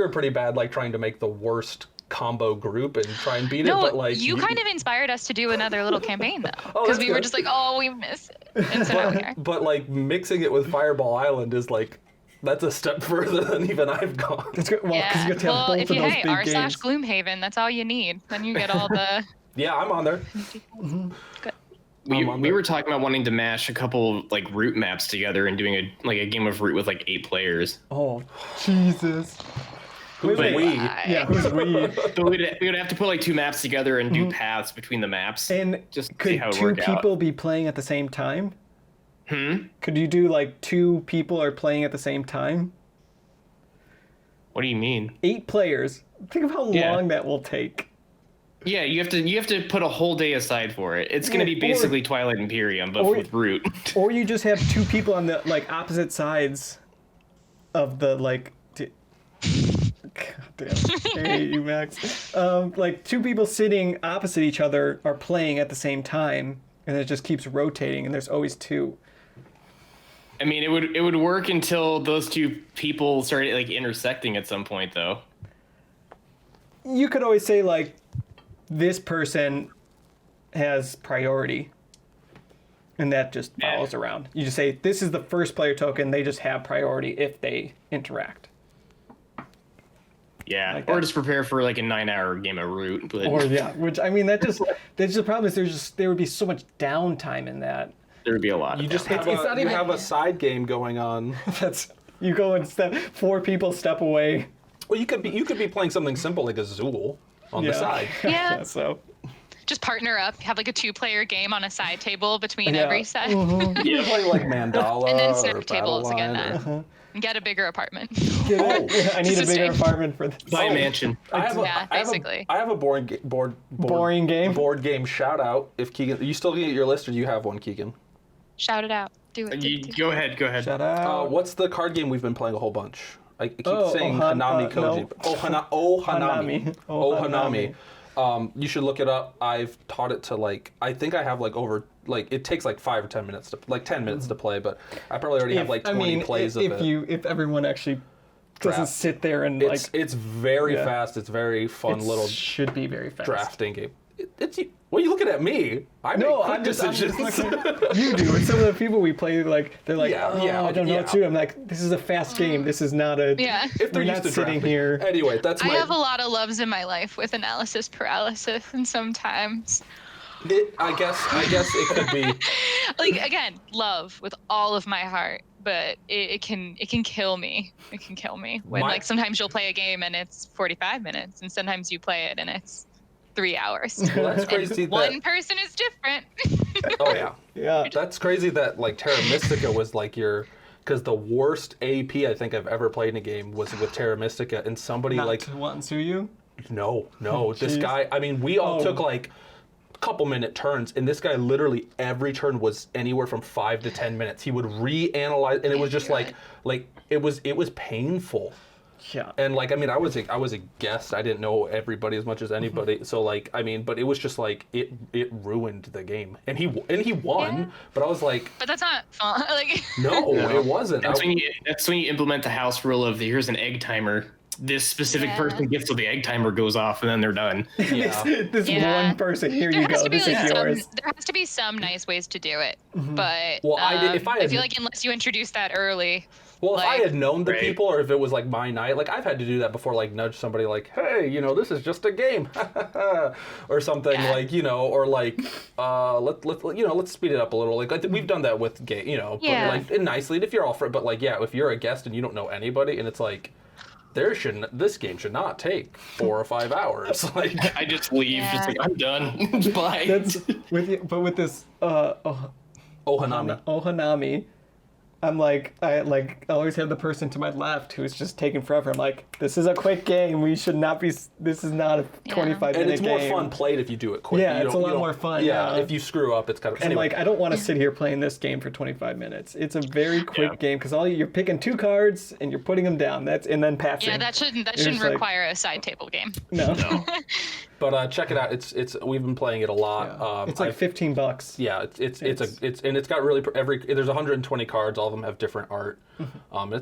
pretty bad, like trying to make the worst combo group and try and beat it. But like you kind of inspired us to do another little campaign though, Oh, because that's we were good. just like, oh, we miss it, and so now we are. But like mixing it with Fireball Island is like that's a step further than even I've gone. That's good. Well, because you get to have both if of you those big games. r/Gloomhaven, that's all you need. Then you get all the. Yeah, I'm on there. Good. We were talking about wanting to mash a couple like root maps together and doing a game of root with like 8 players. Oh, Jesus. Who's But- we? Yeah, who's we? But we would have to put like 2 maps together and do paths between the maps. And just see could how it 2 work out. people be playing at the same time? Could you do like 2 people are playing at the same time? What do you mean? 8 players. Think of how long that will take. Yeah, you have to put a whole day aside for it. It's going to be basically Twilight Imperium, but with root. Or you just have 2 people on the like opposite sides of the like. God damn. I hate you, Max. Like 2 people sitting opposite each other are playing at the same time, and it just keeps rotating, and there's always 2. I mean, it would work until those 2 people started like intersecting at some point, though. You could always say like, this person has priority, and that just follows around. You just say this is the first player token. They just have priority if they interact. Yeah, Like or that. just prepare for like a 9-hour game of root. But Or which I mean that's the problem is there would be so much downtime in that. there would be a lot. You of just that. have a side game going on. That's you go and 4 people step away. Well, you could be playing something simple like a Zool on the side. Yeah. So Just partner up, have like a 2-player game on a side table between Yeah. every set, You play like Mandala and then or snap tables Battle again. Line or- Then and get a bigger apartment. I need a Just bigger a- apartment for this. Buy a mansion. Basically. I have a boring Boring game? shout out. If Keegan, you still get your list, or you have one, Keegan? Shout it out. Do it. You, go ahead. Shout out. What's the card game we've been playing a whole bunch? I keep saying Ohan- Hanami Koji. no. Hanami. Hanami. Hanami. You should look it up. I've taught it to I think I have it takes like 5 or 10 minutes like 10 minutes to play, but I probably already have like 20 plays of it. If everyone actually doesn't Draft. sit there and It's very fast. It's very fun little should be very fast. drafting game. What are you looking at me? I make quick I'm just decisions. looking at you do. And some of the people we play, they're like, I don't know what to do. I'm like, this is a fast game. This is not a. Yeah. If they're We're used not to sitting drafting. here. Anyway, that's I my. have a lot of loves in my life with analysis paralysis, and sometimes, I guess it could be. like again, love with all of my heart, but it can kill me. It can kill me when My- like sometimes you'll play a game and it's 45 minutes, and sometimes you play it and it's 3 hours. Well, that's And crazy. one person is different. Oh yeah. Yeah. That's crazy that like Terra Mystica was like because the worst AP I think I've ever played in a game was with Terra Mystica, and somebody Not like to want to sue you. no, this jeez. guy. I mean, we all took like a couple minute turns, and this guy literally every turn was anywhere from 5 to 10 minutes. He would reanalyze, and it was just like it was painful. Yeah. And like, I mean, I was a guest. I didn't know everybody as much as anybody. So like, I mean, but it was just like it ruined the game. And he won. Yeah. But I was like, But that's not fun. Like no, it wasn't. That's when you implement the house rule of here's an egg timer. this specific Yeah. person gets till the egg timer goes off, and then they're done. Yeah. this Yeah. one person, here you go, this is yours. There has to be some nice ways to do it, but Well, if I I had- feel like unless you introduce that early, Well, if I like- had known the Right. people, or if it was like my night, like I've had to do that before, like nudge somebody, like, hey, this is just a game, or something, Yeah. like, or like, let's speed it up a little. Like I think we've done that with game, Yeah. but like and nicely. And if you're all for it, but like, yeah, if you're a guest and you don't know anybody, and it's like, this game should not take 4 or 5 hours. Like, I just leave. Yeah. Just like, I'm done. Bye. That's with this Ohanami. Ohanami, I'm like, I always have the person to my left who's just taking forever. I'm like, this is a quick game. We should not be. This is not a 25-minute game. And it's more fun played if you do it quick. Yeah, You it's don't- a lot you don't- more fun, Yeah, yeah. if you screw up, it's kind of. And Anyway, like, I don't want to sit here playing this game for 25 minutes. It's a very quick Yeah. game because you're picking 2 cards and you're putting them down. And then passing. yeah, that shouldn't It's like- require a side table game. No. but check it out. It's we've been playing it a lot. Yeah. It's like $15. Yeah, it's got really there's 120 cards. All of them have different art.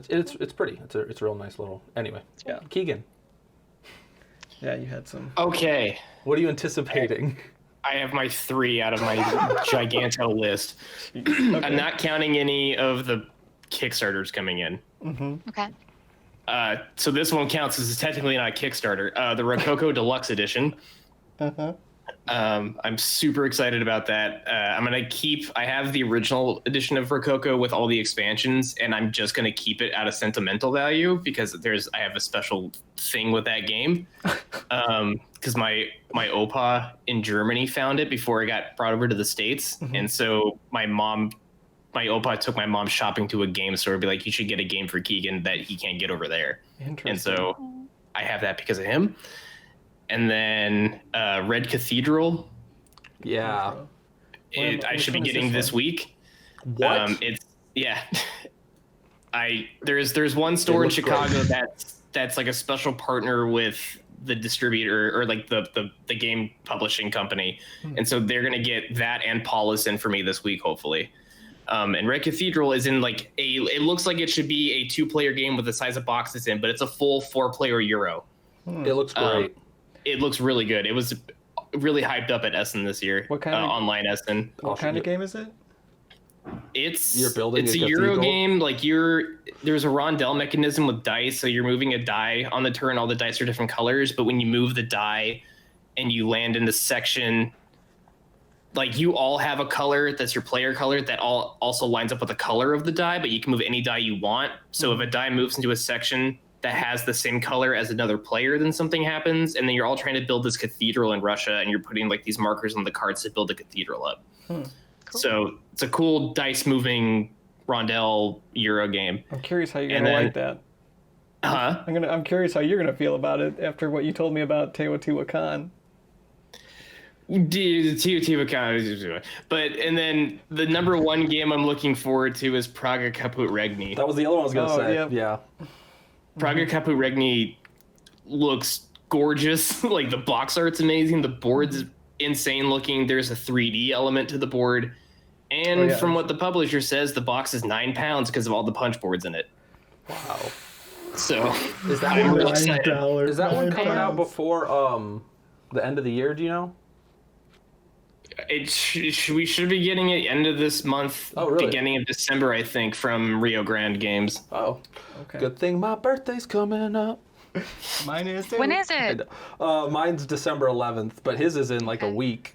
It's pretty. It's a real nice little. Anyway, Yeah. Keegan, Yeah, you had some. Okay. what are you anticipating? I have my 3 out of my giganto list. I'm not counting any of the Kickstarters coming in. Okay. So this one counts as technically not a Kickstarter. The Rococo Deluxe Edition. I'm super excited about that. I'm gonna I have the original edition of Rococo with all the expansions, and I'm just gonna keep it out of sentimental value because I have a special thing with that game. Because my opa in Germany found it before it got brought over to the States, and so my opa took my mom shopping to a game store, be like, you should get a game for Keegan that he can't get over there. Interesting. And so I have that because of him. And then Red Cathedral, Yeah. I should be one is getting this this one? week. What? It's there's one store in looks Chicago great. that's like a special partner with the distributor or like the game publishing company, and so they're gonna get that and Paulus in for me this week, hopefully. And Red Cathedral is in like it looks like it should be a 2-player game with the size of box it's in, but it's a full 4-player Euro. It looks great. It looks really good. It was really hyped up at Essen this year. What kind of- online Essen? What kind of game is it? It's building it's a a Euro cathedral? game. Like there's a rondelle mechanism with dice, so you're moving a die on the turn. All the dice are different colors, but when you move the die and you land in the section, like you all have a color that's your player color that also lines up with the color of the die, but you can move any die you want. So if a die moves into a section that has the same color as another player, then something happens, and then you're all trying to build this cathedral in Russia, and you're putting like these markers on the cards to build a cathedral up. Cool. So it's a cool dice moving rondelle Euro game. I'm curious how you're And gonna then- like that. Huh? I'm curious how you're gonna feel about it after what you told me about Teotihuacan. Teotihuacan. But and then the number 1 game I'm looking forward to is Praga Caput Regni. That was the other one I was gonna Oh, say. yeah. Yeah. Praga Caput Regni looks gorgeous. Like the box art's amazing. The board's insane looking. There's a 3D element to the board. And Oh, yeah. from what the publisher says, the box is 9 pounds because of all the punch boards in it. Wow. So Is that I'm one? really excited. Is that one coming out $9. before the end of the year? Do you know? We should be getting it end of this month, Oh, really? beginning of December, I think, from Rio Grande Games. Oh. Okay. Good thing my birthday's coming up. Mine is too. When is it? Mine's December 11th, but his is in like a Okay. week.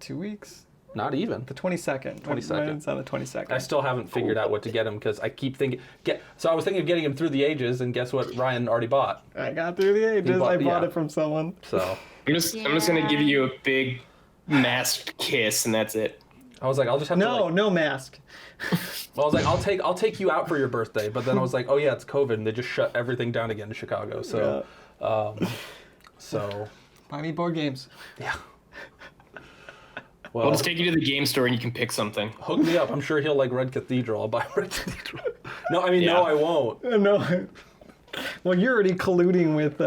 2 weeks. Not even. The 22nd. 22nd. Mine's on the 22nd. I still haven't figured out what to get him because I keep thinking. So I was thinking of getting him through the ages, and guess what? Ryan already bought. I got through the ages. bought- I bought yeah. it from someone. So I'm just gonna give you a big masked kiss, and that's it. I was like, I'll just have to. No, Like, no mask. I was like, I'll take you out for your birthday, but then I was like, oh yeah, it's COVID, and they just shut everything down again in Chicago. So, so Buy me board games. yeah. I'll Well, just take you to the game store and you can pick something. hook me up. I'm sure he'll like Red Cathedral. I'll buy Red Cathedral. No, I mean, no, Yeah. I won't. No. Well, you're already colluding with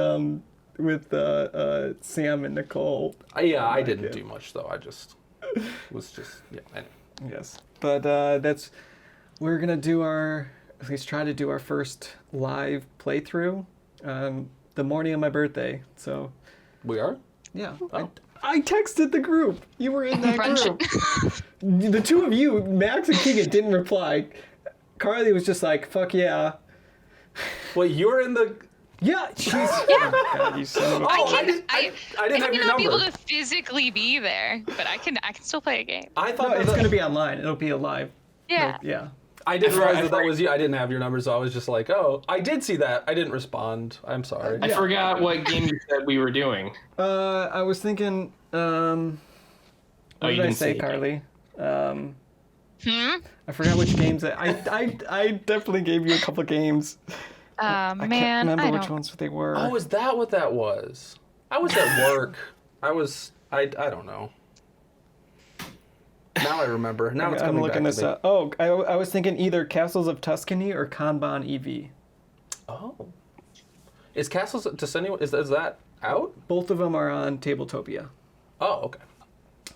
Sam and Nicole. Yeah, I didn't Yeah. do much though. I just was just yeah. Anyway. Yes. But we're gonna do at least try to do our first live playthrough the morning of my birthday. So, We are? yeah. Oh. I texted the group. You were in that Brunch. group. The two of you, Max and Keegan, didn't reply. Carly was just like, fuck yeah. Wait, you were in the... Yeah, she's... Yeah. God, you son of a... Oh, I didn't have may your not be number. able to physically be there, but I can still play a game. I No, thought it's going to be online. It'll be a live. Yeah. Yeah. I didn't I realize that was you. I didn't have your number, so I was just like, oh, I did see that. I didn't respond. I'm sorry. I forgot what game you said we were doing. I was thinking... what you did I didn't say, say. Carly? Hmm? I forgot which games that... I definitely gave you a couple games. I Man, can't remember I which don't. ones they were. Oh, is that what that was? I was at work. I don't know. Now I remember. Now it's I'm coming looking back this to me. up. Oh, I was thinking either Castles of Tuscany or Kanban EV. Oh. Is Castles to Tuscany, is that out? Both of them are on Tabletopia. Oh, okay.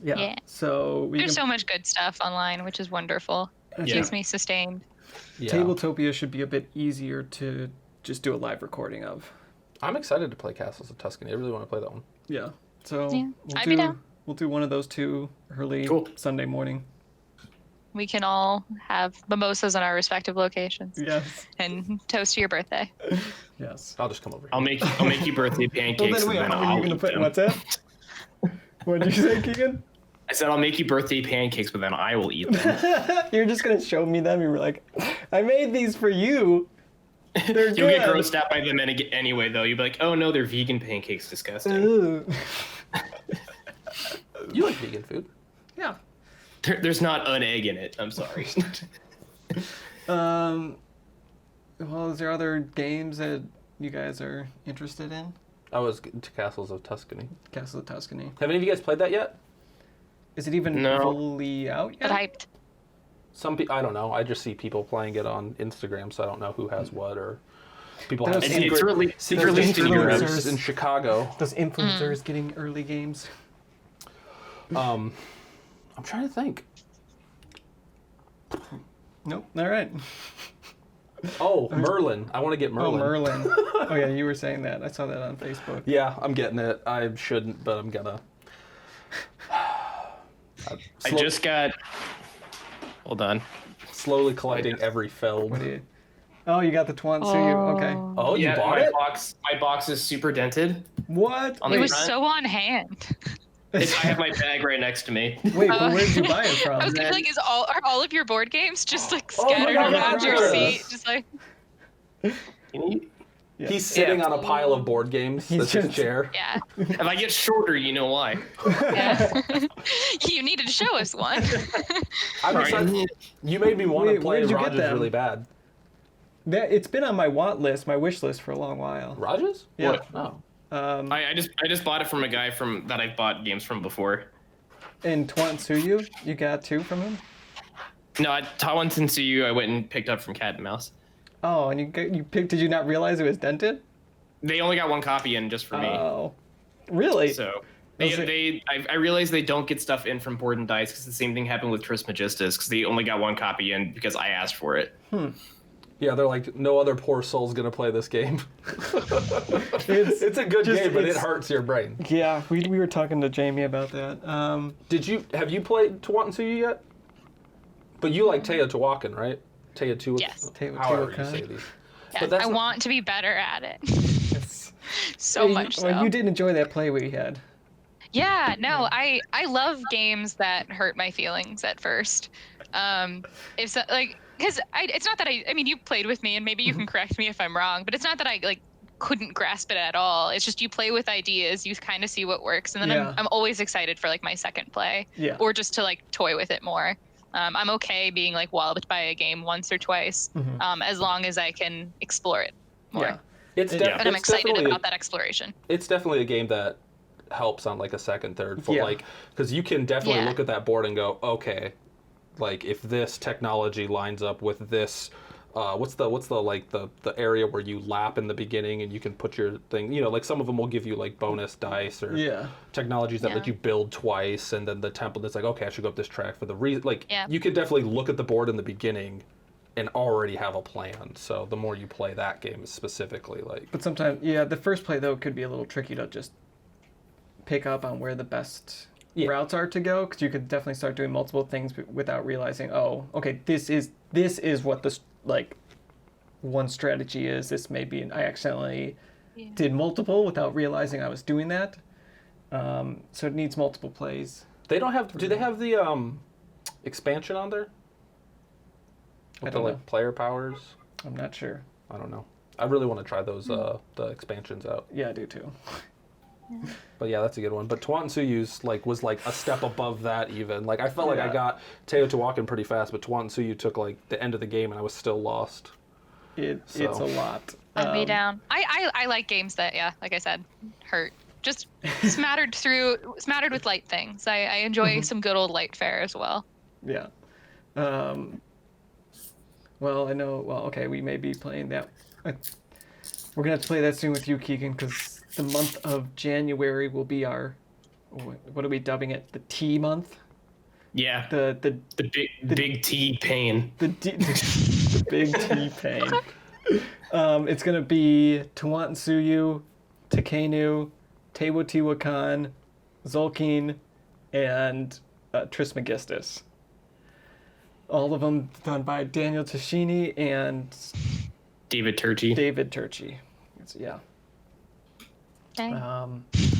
Yeah. Yeah. So we There's can, so much good stuff online, which is wonderful. It Yeah. keeps me sustained. Yeah. Tabletopia should be a bit easier to just do a live recording of. I'm excited to play Castles of Tuscany. I really want to play that one. Yeah. So Yeah, we'll I'd be down. we'll do one of those two early Cool. Sunday morning. We can all have mimosas in our respective locations Yes. and toast to your birthday. Yes. I'll just come over here. I'll make you birthday Well, pancakes. then wait, and then how are I'll you gonna eat put them. what's that? What did you say, Keegan? I said I'll make you birthday pancakes, but then I will eat them. You're just gonna show me them. You were like, I made these for you. They're You'll get good. grossed out by them anyway, though. You'll be like, oh no, they're vegan pancakes. Disgusting. Ugh. You like vegan food? Yeah. There's not an egg in it. I'm sorry. Well, is there other games that you guys are interested in? I was to Castles of Tuscany. Castle of Tuscany. Have any of you guys played that yet? Is it even No. fully out But yet? hyped. I don't know. I just see people playing it on Instagram, so I don't know who has what or people Those have It's secret, really- secret those released in Europe influencers. in Chicago. Those influencers getting early games. I'm trying to think. Nope. All right. Oh, Merlin. I want to get Merlin. Oh, Merlin. Oh yeah, you were saying that. I saw that on Facebook. Yeah, I'm getting it. I shouldn't, but I'm gonna. I just got. Hold on. slowly collecting every film. What do you? Oh, you got the Twansuyu. Okay. Oh, you Yeah, bought my it? box is super dented. What? On It the was front. so on hand. I have my bag right next to me. Wait, but where did you buy it from? I was gonna be like, are all of your board games just like Oh my scattered God, around your yes. seat? Just like Yeah. He's sitting Yeah. on a pile of board games. He's That's his just- chair. yeah. If I get shorter, you know why. Yeah. You needed to show us one. I'm Sorry. excited. You made me want to Wait, where play did you get Rajas them? really bad. It's been on my want list, my wish list for a long while. Rajas? Yeah. What? Oh. I just bought it from a guy that I've bought games from before. And Twansuyu, you got two from him? No, Tawan Tensuyu I went and picked up from Cat and Mouse. Oh, and you picked? Did you not realize it was dented? They only got one copy in just for me. Oh, really? So Was it- I realized they don't get stuff in from Board and Dice because the same thing happened with Trismegistus because they only got one copy in because I asked for it. Yeah, they're like, no other poor soul's gonna play this game. It's a good just- game, but it it's- hurts your brain. Yeah, we were talking to Jamie about that. Have you played Tawantinsuyu yet? But you like Teotihuacan, right? Teotihuacan? Yes. However you Teotihuacan. say these. Yeah, But that's I not- want to be better at it. It's, So much so. Well, you did enjoy that play we had. Yeah, no, I love games that hurt my feelings at first. If so, like, because it's not that I mean, you played with me, and maybe you can correct me if I'm wrong, but it's not that I like couldn't grasp it at all. It's just you play with ideas, you kind of see what works, and then Yeah. I'm always excited for like my second play, Yeah. or just to like toy with it more. I'm okay being like walloped by a game once or twice, as long as I can explore it more. Yeah. It's, Yeah. And I'm it's excited definitely- about that exploration. It's definitely a game that helps on like a second, third, fourth, Yeah. like, because you can definitely Yeah. look at that board and go, okay, like if this technology lines up with this, what's the like the area where you lap in the beginning and you can put your thing, like some of them will give you like bonus dice or Yeah. technologies that let Yeah. you build twice, and then the template is like, okay, I should go up this track for the reason. Like Yeah. you can definitely look at the board in the beginning and already have a plan. So the more you play that game specifically, like. But sometimes, yeah, the first play though could be a little tricky to just pick up on where the best routes are to go, because you could definitely start doing multiple things without realizing, oh, okay, this is what this like one strategy is. This may be I accidentally did multiple without realizing I was doing that. So it needs multiple plays. They don't have. Do they have the expansion on there? With the like player powers? I'm not sure. I don't know. I really want to try those the expansions out. Yeah, I do too. But yeah, that's a good one. But Tawantinsuyo's was like a step above that even. Like I felt like I got Teotihuacan pretty fast, but Tawantinsuyo took like the end of the game and I was still lost. It's a lot. Let me down. I like games that, like I said, hurt. Just smattered with light things. I enjoy some good old light fare as well. Yeah. Well, I know. Well, okay, we may be playing that. We're gonna have to play that soon with you, Keegan, because the month of January will be our. What are we dubbing it? The T month. Yeah. The big T pain. The big T pain. It's gonna be Tawantinsuyo, Takenu, Teotihuacan, Zulkeen, and Trismegistus. All of them done by Daniel Tashini and David Turchi. Yeah. Okay.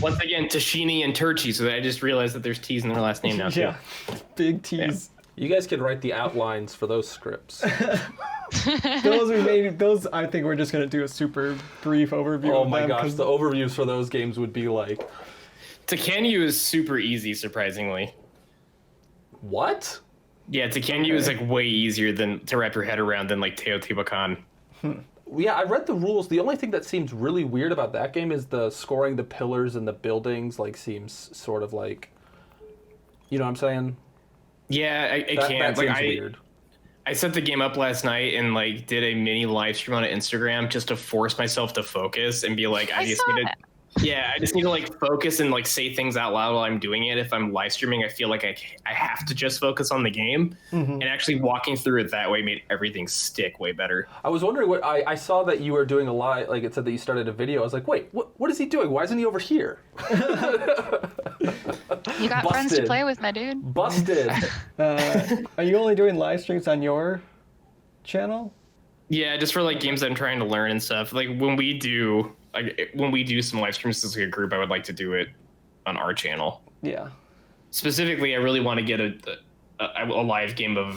Once again, Tashini and Turchi, so I just realized that there's T's in their last name now, too. Yeah. Big T's. You guys could write the outlines for those scripts. Those I think we're just gonna do a super brief overview. Oh of my them, gosh, the overviews for those games would be like. Takenu is super easy, surprisingly. What? Yeah, Takenu is like way easier to wrap your head around than like Teotihuacan. Yeah, I read the rules. The only thing that seems really weird about that game is the scoring the pillars and the buildings seems sort of like, you know what I'm saying? Yeah, I can't. That seems weird. I set the game up last night and did a mini live stream on Instagram just to force myself to focus and be like, I just need to focus and say things out loud while I'm doing it. If I'm live streaming, I feel like I have to just focus on the game, and actually walking through it that way made everything stick way better. I was wondering what I saw that you were doing a live, it said that you started a video. I was like, wait, what is he doing? Why isn't he over here? You got friends to play with, my dude. Busted. Are you only doing live streams on your channel? Yeah, just for games I'm trying to learn and stuff. When we do some live streams as a group, I would like to do it on our channel. Yeah. Specifically, I really want to get a live game of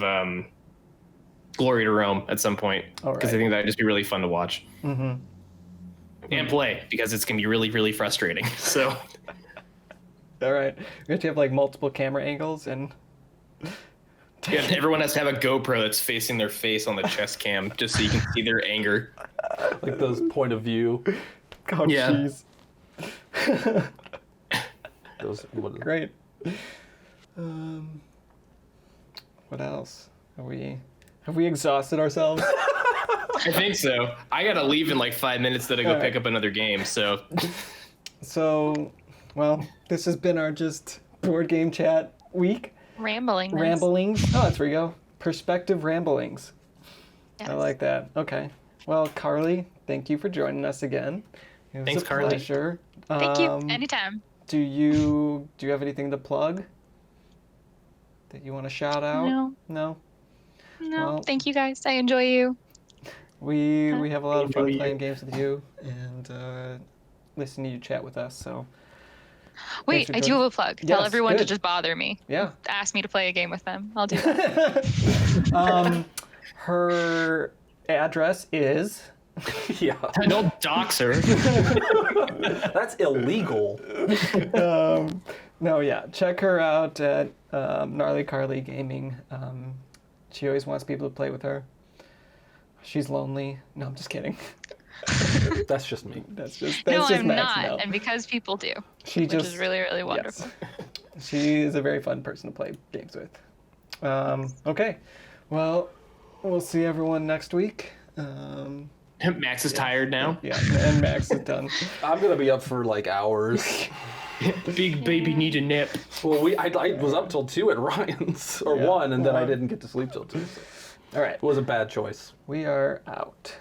Glory to Rome at some point, because I think that would just be really fun to watch and play, because it's gonna be really, really frustrating. So. All right, we have to have multiple camera angles and. Yeah, everyone has to have a GoPro that's facing their face on the chest cam, just so you can see their anger. Like those point of view. God, jeez. Great. What else? Have we exhausted ourselves? I think so. I gotta leave in 5 minutes to go pick up another game. So. Well, this has been our just board game chat week. Ramblings. Oh, that's where you go. perSPECtive ramblings. Yes. I like that. Okay. Well, Carly, thank you for joining us again. It was Thanks, a Carly. Pleasure. Thank you. Anytime. Do you have anything to plug that you want to shout out? No. Well, thank you guys. I enjoy you. We have a lot of fun playing games with you and listening to you chat with us. So. Wait, I do have a plug. Tell everyone to just bother me. Yeah. Ask me to play a game with them. I'll do that. Her address is. Yeah. Don't dox her. That's illegal. No, yeah. Check her out at Gnarlycarleygaming. She always wants people to play with her. She's lonely. No, I'm just kidding. That's just me. That's just I'm Max not, now. And because people do, which is really, really wonderful. Yes. She is a very fun person to play games with. Okay, well, we'll see everyone next week. Max is tired now. Yeah, and Max is done. I'm gonna be up for hours. Big baby need a nap. Well, I was up till 2 at Ryan's, or 1, and then I didn't get to sleep till 2. So. All right. It was a bad choice. We are out.